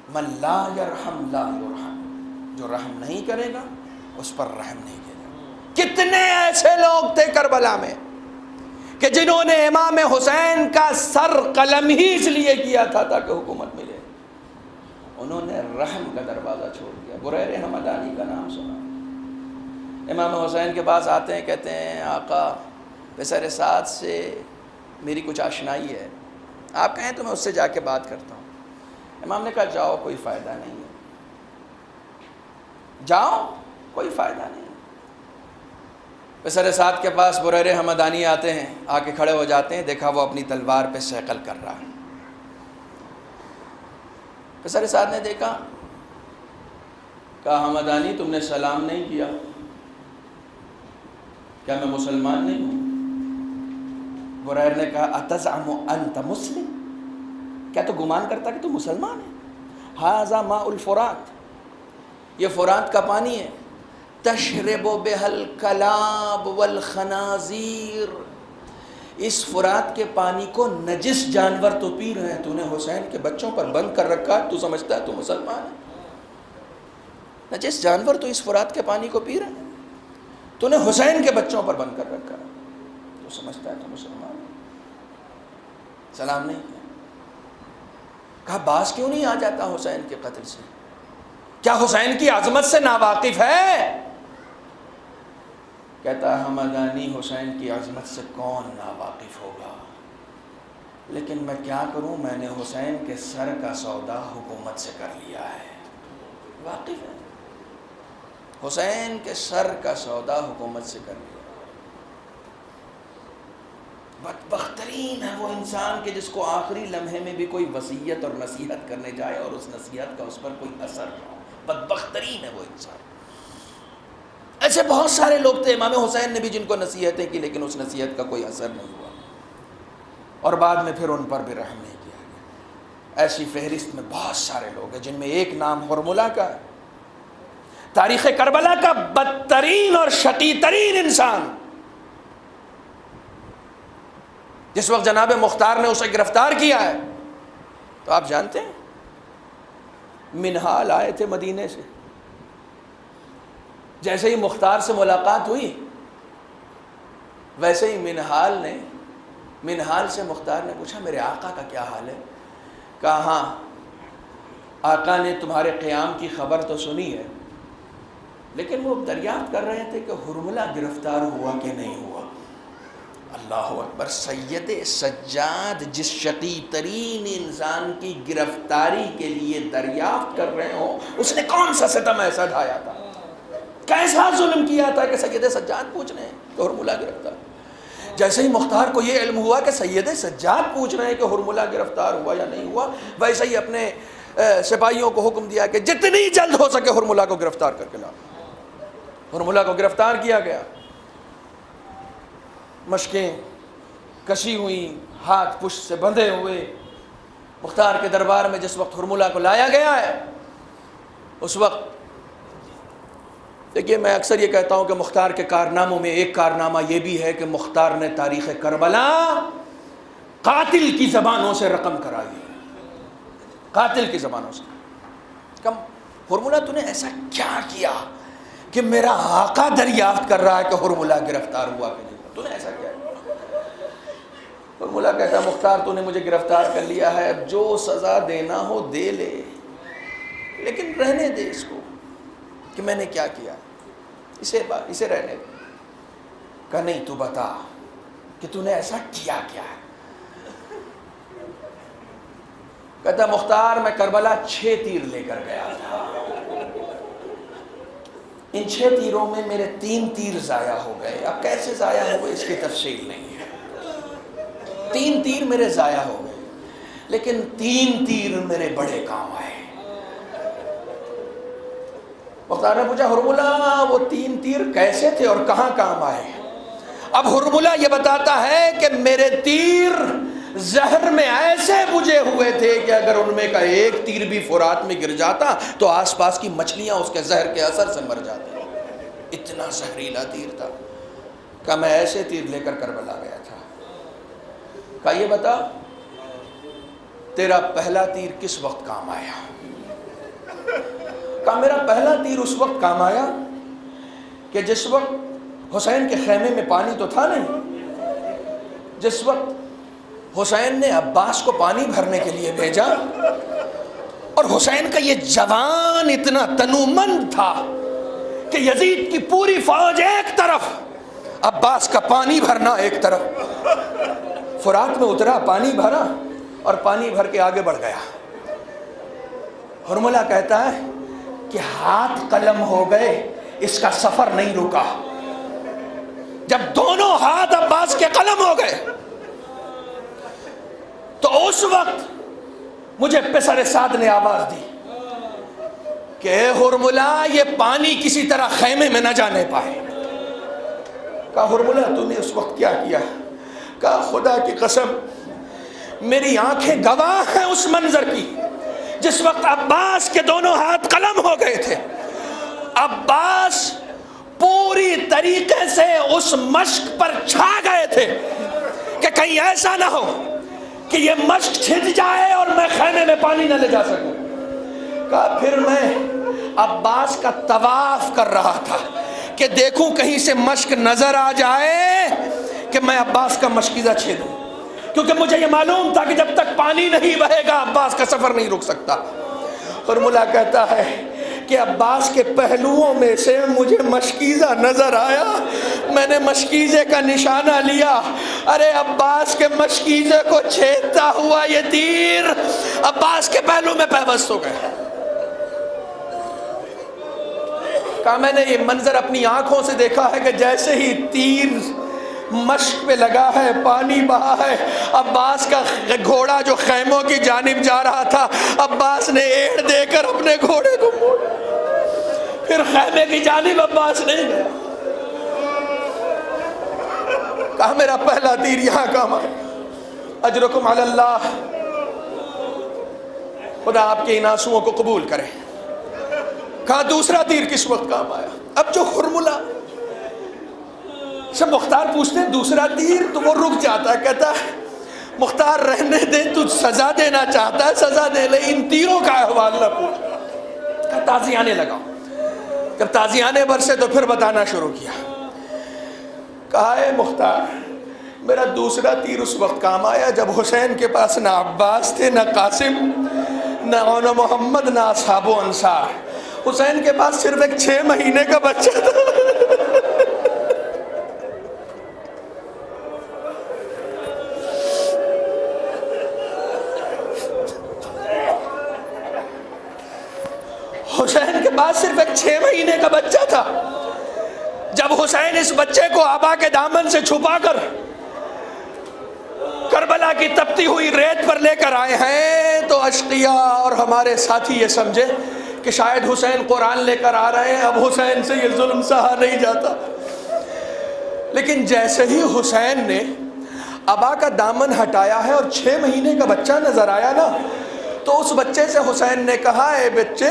من لا یرحم لا یرحم، جو رحم نہیں کرے گا اس پر رحم نہیں کیا جائے گا۔ کتنے ایسے لوگ تھے کربلا میں کہ جنہوں نے امام حسین کا سر قلم ہی اس لیے کیا تھا تاکہ حکومت ملے، انہوں نے رحم کا دروازہ چھوڑ دیا. بریر حمدانی کا نام سنا. امام حسین کے پاس آتے ہیں, کہتے ہیں آقا پسر سعد سے میری کچھ آشنائی ہے, آپ کہیں تو میں اس سے جا کے بات کرتا ہوں. امام نے کہا جاؤ کوئی فائدہ نہیں ہے, جاؤ کوئی فائدہ نہیں. پسر سعد کے پاس بریر حمدانی آتے ہیں, آ کے کھڑے ہو جاتے ہیں, دیکھا وہ اپنی تلوار پہ صیقل کر رہا ہے. پسر سعد نے دیکھا, کہا حمدانی تم نے سلام نہیں کیا, کیا میں مسلمان نہیں ہوں؟ بریر نے کہا اتزعم انت مسلم, کیا تو گمان کرتا کہ تو مسلمان ہے؟ ھذا ماء الفرات, یہ فرات کا پانی ہے. تشرب بہ الکلاب والخنازیر, اس فرات کے پانی کو نجس جانور تو پی رہے ہیں, تو نے حسین کے بچوں پر بند کر رکھا, تو سمجھتا ہے تو مسلمان ہے؟ نجس جانور تو اس فرات کے پانی کو پی رہے ہیں, تو نے حسین کے بچوں پر بند کر رکھا, تو سمجھتا ہے تو مسلمان ہے؟ سلام نہیں کیا. کہا باز کیوں نہیں آ جاتا حسین کے قتل سے؟ کیا حسین کی عظمت سے ناواقف ہے؟ کہتا ہے حمدانی حسین کی عظمت سے کون ناواقف ہوگا, لیکن میں کیا کروں, میں نے حسین کے سر کا سودا حکومت سے کر لیا ہے. واقف ہے, حسین کے سر کا سودا حکومت سے کر لیا. بدبخت ترین ہے وہ انسان کہ جس کو آخری لمحے میں بھی کوئی وصیت اور نصیحت کرنے جائے اور اس نصیحت کا اس پر کوئی اثر نہ ہو. بدبخت ترین ہے وہ انسان. ایسے بہت سارے لوگ تھے امام حسین نے بھی جن کو نصیحتیں کی, لیکن اس نصیحت کا کوئی اثر نہیں ہوا, اور بعد میں پھر ان پر بھی رحم نہیں کیا گیا. ایسی فہرست میں بہت سارے لوگ ہیں جن میں ایک نام حرملہ کا ہے, تاریخ کربلا کا بدترین اور شقی ترین انسان. جس وقت جناب مختار نے اسے گرفتار کیا ہے, تو آپ جانتے ہیں منہال آئے تھے مدینے سے. جیسے ہی مختار سے ملاقات ہوئی, ویسے ہی منہال سے مختار نے پوچھا میرے آقا کا کیا حال ہے؟ کہا ہاں آقا نے تمہارے قیام کی خبر تو سنی ہے, لیکن وہ دریافت کر رہے تھے کہ حرملہ گرفتار ہوا کہ نہیں ہوا. اللہ اکبر. سید سجاد جس شقی ترین انسان کی گرفتاری کے لیے دریافت کر رہے ہوں, اس نے کون سا ستم ایسا ڈھایا تھا, کیسا ظلم کیا تھا کہ سید سجاد پوچھ رہے ہیں کہ حرملہ گرفتار. جیسے ہی مختار کو یہ علم ہوا کہ سید سجاد پوچھ رہے ہیں کہ حرملہ گرفتار ہوا یا نہیں ہوا, ویسے ہی اپنے سپاہیوں کو حکم دیا کہ جتنی جلد ہو سکے حرملہ کو گرفتار کر کے لاؤ. حرملہ کو گرفتار کیا گیا. مشقیں کشی ہوئی, ہاتھ پشت سے بندھے ہوئے. مختار کے دربار میں جس وقت حرملہ کو لایا گیا ہے, اس وقت دیکھیے میں اکثر یہ کہتا ہوں کہ مختار کے کارناموں میں ایک کارنامہ یہ بھی ہے کہ مختار نے تاریخ کربلا قاتل کی زبانوں سے رقم کرائی ہے. قاتل کی زبانوں سے. کم حرملہ تو نے ایسا کیا کیا کہ میرا آقا دریافت کر رہا ہے کہ حرملہ گرفتار ہوا کہ نہیں, تو نے ایسا کیا؟ حرملہ کہتا مختار تو نے مجھے گرفتار کر لیا ہے, اب جو سزا دینا ہو دے لے, لیکن رہنے دے اس کو کہ میں نے کیا کیا, اسے رہنے دے. کہا نہیں تو بتا کہ تو نے ایسا کیا کیا ہے. کہتا مختار میں کربلا 6 تیر لے کر گیا تھا, ان 6 تیروں میں میرے 3 تیر ضائع ہو گئے. اب کیسے ضائع ہوئے اس کی تفصیل نہیں ہے. 3 تیر میرے ضائع ہو گئے, لیکن 3 تیر میرے بڑے کام آئے. مختار نے پوچھا حرملہ وہ 3 تیر کیسے تھے اور کہاں کام آئے؟ اب حرملہ یہ بتاتا ہے کہ میرے تیر زہر میں ایسے بجھے ہوئے تھے کہ اگر ان میں کا ایک تیر بھی فرات میں گر جاتا تو آس پاس کی مچھلیاں اس کے زہر کے اثر سے مر جاتی. اتنا زہریلا تیر تھا. کہ میں ایسے تیر لے کر کربلا گیا تھا. کہا یہ بتا تیرا پہلا تیر کس وقت کام آیا؟ کہا میرا پہلا تیر اس وقت کام آیا کہ جس وقت حسین کے خیمے میں پانی تو تھا نہیں, جس وقت حسین نے عباس کو پانی بھرنے کے لیے بھیجا اور حسین کا یہ جوان اتنا تنومند تھا کہ یزید کی پوری فوج ایک طرف، عباس کا پانی بھرنا ایک طرف۔ فرات میں اترا، پانی بھرا اور پانی بھر کے آگے بڑھ گیا۔ ہرملہ کہتا ہے کہ ہاتھ قلم ہو گئے، اس کا سفر نہیں رکا۔ جب دونوں ہاتھ عباس کے قلم ہو گئے تو اس وقت مجھے پسر سعد نے آواز دی کہ اے ہرملہ، یہ پانی کسی طرح خیمے میں نہ جانے پائے۔ کہا ہرملہ تو نے اس وقت کیا کیا؟ کہا خدا کی قسم میری آنکھیں گواہ ہیں اس منظر کی، جس وقت عباس کے دونوں ہاتھ قلم ہو گئے تھے، عباس پوری طریقے سے اس مشق پر چھا گئے تھے کہ کہیں ایسا نہ ہو کہ یہ مشق چھٹ جائے اور میں خیمے میں پانی نہ لے جا سکوں۔ کہا پھر میں عباس کا طواف کر رہا تھا کہ دیکھوں کہیں سے مشق نظر آ جائے کہ میں عباس کا مشکیزہ چھیدوں، کیونکہ مجھے یہ معلوم تھا کہ جب تک پانی نہیں بہے گا عباس کا سفر نہیں رک سکتا۔ ہرملہ کہتا ہے کہ عباس کے پہلوؤں میں سے مجھے مشکیزہ نظر آیا، میں نے مشکیزے کا نشانہ لیا، ارے عباس کے مشکیزے کو چھیدتا ہوا یہ تیر عباس کے پہلو میں پیوست ہو گئے۔ کہا میں نے یہ منظر اپنی آنکھوں سے دیکھا ہے کہ جیسے ہی تیر مشق پہ لگا ہے، پانی بہا ہے، عباس کا گھوڑا جو خیموں کی جانب جا رہا تھا، عباس نے ایڑ دے کر اپنے گھوڑے کو موڑا، پھر خیمے کی جانب عباس نہیں گیا۔ کہا میرا پہلا تیر یہاں کام آیا، اجرکم علی اللہ، خدا آپ کے ان آنسوؤں کو قبول کرے۔ کہا دوسرا تیر کس وقت کام آیا؟ اب جو ہرملہ سے مختار پوچھتے ہیں دوسرا تیر، تو وہ رک جاتا ہے، کہتا ہے مختار رہنے دے، تو سزا دینا چاہتا ہے سزا دے لے، ان تیروں کا احوال نہ پوچھ۔ کہا تازیانے لگاؤ۔ جب تازیانے برسے تو پھر بتانا شروع کیا۔ کہا اے مختار میرا دوسرا تیر اس وقت کام آیا جب حسین کے پاس نہ عباس تھے، نہ قاسم، نہ محمد، نہ اصحاب و انصار۔ حسین کے پاس صرف ایک 6 مہینے کا بچہ تھا۔ حسین کے پاس صرف ایک 6 مہینے کا بچہ تھا۔ جب حسین اس بچے کو آبا کے دامن سے چھپا کر کربلا کی تپتی ہوئی ریت پر لے کر آئے ہیں تو اشقیاء اور ہمارے ساتھی یہ سمجھے کہ شاید حسین قرآن لے کر آ رہے ہیں، اب حسین سے یہ ظلم سہا نہیں جاتا۔ لیکن جیسے ہی حسین نے ابا کا دامن ہٹایا ہے اور 6 مہینے کا بچہ نظر آیا نا، تو اس بچے سے حسین نے کہا اے بچے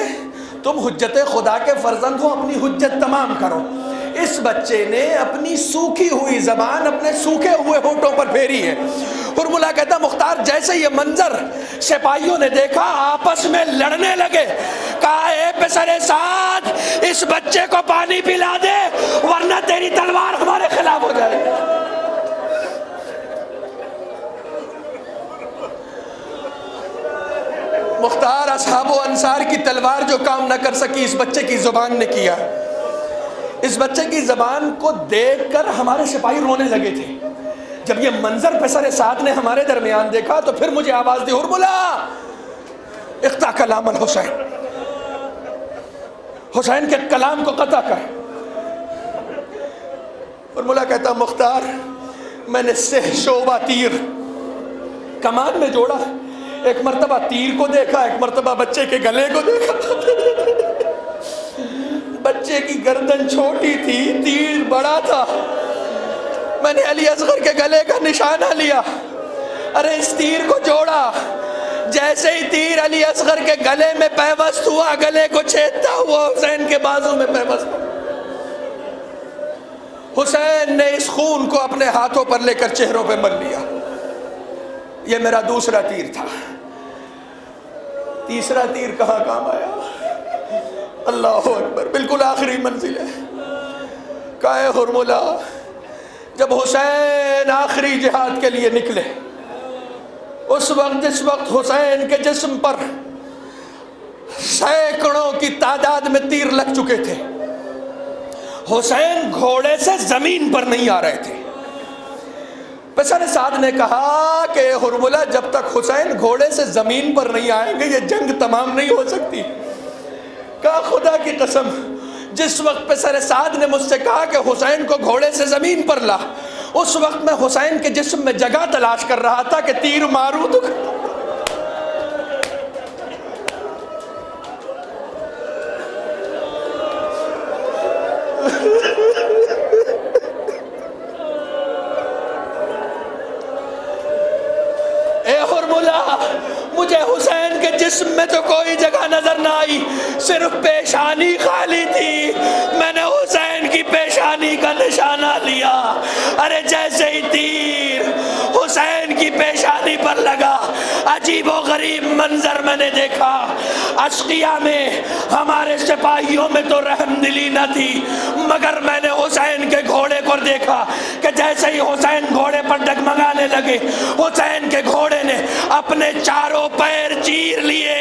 تم حجت خدا کے فرزند ہو، اپنی حجت تمام کرو۔ اس بچے نے اپنی سوکھی ہوئی زبان اپنے سوکھے ہوئے ہونٹوں پر پھیری ہے۔ ہرملہ کہتا مختار جیسے یہ منظر سپاہیوں نے دیکھا آپس میں لڑنے لگے، کہا اے پسر سعد اس بچے کو پانی پلا دے ورنہ تیری تلوار ہمارے خلاف ہو جائے گی۔ مختار اصحاب و انصار کی تلوار جو کام نہ کر سکی اس بچے کی زبان نے کیا۔ اس بچے کی زبان کو دیکھ کر ہمارے سپاہی رونے لگے تھے۔ جب یہ منظر پسر سعد نے ہمارے درمیان دیکھا تو پھر مجھے آواز دی ہرملہ اقطع کلام الحسین، حسین کے کلام کو قطع کر۔ ہرملہ کہتا مختار میں نے 6 شعبہ تیر کمان میں جوڑا، ایک مرتبہ تیر کو دیکھا، ایک مرتبہ بچے کے گلے کو دیکھا۔ بچے کی گردن چھوٹی تھی، تیر بڑا تھا، میں نے علی اصغر کے گلے کا نشانہ لیا، ارے اس تیر کو جوڑا، جیسے ہی تیر علی اصغر کے گلے میں پیوست ہوا گلے کو چھیدتا ہوا حسین کے بازو میں پیوست ہوا۔ حسین نے اس خون کو اپنے ہاتھوں پر لے کر چہروں پہ مل لیا۔ یہ میرا دوسرا تیر تھا۔ تیسرا تیر کہاں کام آیا؟ اللہ اکبر، بالکل آخری منزل ہے۔ کہا ہرملہ جب حسین آخری جہاد کے لیے نکلے، اس وقت جس وقت حسین کے جسم پر سینکڑوں کی تعداد میں تیر لگ چکے تھے. حسین گھوڑے سے زمین پر نہیں آ رہے تھے. پسر سعد نے کہا کہ ہرملہ جب تک حسین گھوڑے سے زمین پر نہیں آئیں گے یہ جنگ تمام نہیں ہو سکتی. کہا خدا کی قسم جس وقت پسر سعد نے مجھ سے کہا کہ حسین کو گھوڑے سے زمین پر لا، اس وقت میں حسین کے جسم میں جگہ تلاش کر رہا تھا کہ تیر ماروں تو اے ہرملہ مجھے حسین کے جسم میں تو کوئی جگہ نظر نہ آئی، صرف پیشانی خالی تھی. میں نے حسین کی پیشانی کا نشانہ لیا. ارے جیسے ہی تیر حسین کی پیشانی پر لگا، عجیب و غریب منظر میں نے دیکھا. اشقیہ میں ہمارے سپاہیوں میں تو رحم دلی نہ تھی، مگر میں نے حسین کے گھوڑے کو دیکھا کہ جیسے ہی حسین گھوڑے پر ڈگمگانے لگے، حسین کے گھوڑے نے اپنے چاروں پیر چیر لیے،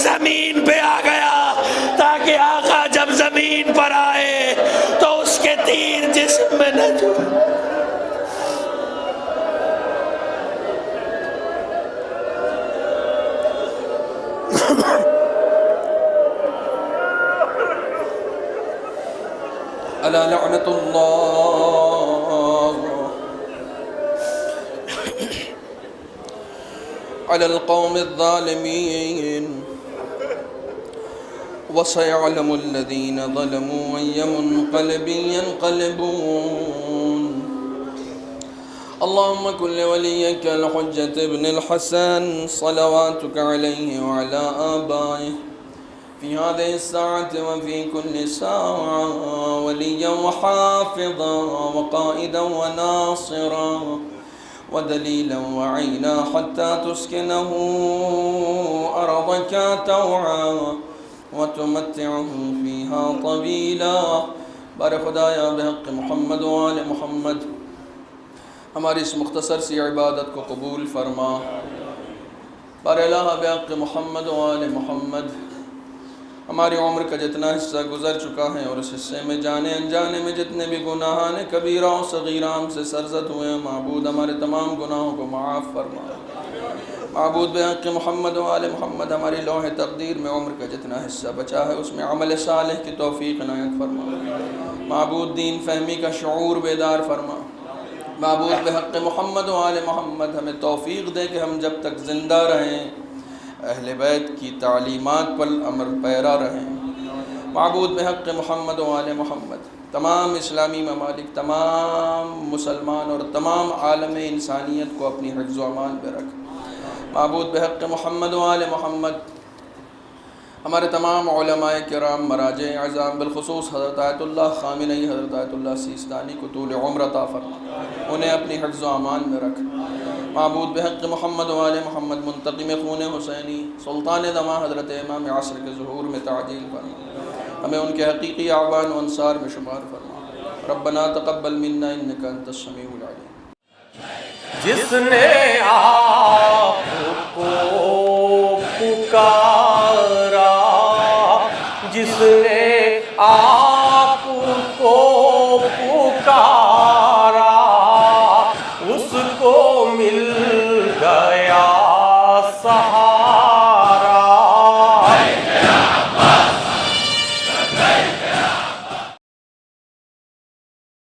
زمین پہ آ گیا تاکہ آقا جب زمین پر آئے تو اس کے تیر جسم میں نہ جڑے. الا لعنت اللہ علی القوم الظالمین وسيعلم الذين ظلموا أي منقلب ينقلبون. اللهم كن لوليك الحجة ابن الحسن صلواتك عليه وعلى آبائه في هذه الساعة وفي كل ساعة وليا وحافظا وقائدا وناصرا ودليلا وعينا حتى تسكنه أرضك توعا وتمتعه فيها طويلا. بار خدایا بحق محمد و آل محمد ہماری اس مختصر سی عبادت کو قبول فرما. بار الہ بحق محمد و آل محمد ہماری عمر کا جتنا حصہ گزر چکا ہے اور اس حصے میں جانے انجانے میں جتنے بھی گناہان کبیرہ و صغیرہ ہم سے سرزد ہوئے ہیں، معبود ہمارے تمام گناہوں کو معاف فرما. معبود بحق محمد و آل محمد ہماری لوح تقدیر میں عمر کا جتنا حصہ بچا ہے اس میں عمل صالح کی توفیق عنایت فرما. معبود دین فہمی کا شعور بیدار فرما. معبود بحق محمد و آل محمد ہمیں توفیق دے کہ ہم جب تک زندہ رہیں اہل بیت کی تعلیمات پر عمل پیرا رہیں. معبود بحق محمد و آل محمد تمام اسلامی ممالک، تمام مسلمان اور تمام عالم انسانیت کو اپنی حفظ و امان پہ رکھ. معبود بحق محمد و آل محمد ہمارے تمام علماء کرام، مراجع اعظام، بالخصوص حضرت آیت اللہ خامنئی، حضرت آیت اللہ سیستانی کو طول عمر عطا فرما، انہیں اپنی حفظ و امان میں رکھ. معبود بحق محمد و آل محمد منتقم خون حسینی سلطان دماء حضرت امام عصر کے ظہور میں تعجیل فرما، ہمیں ان کے حقیقی اعوان و انصار میں شمار فرما. ربنا تقبل منا انک انت السمیع العلیم. جس نے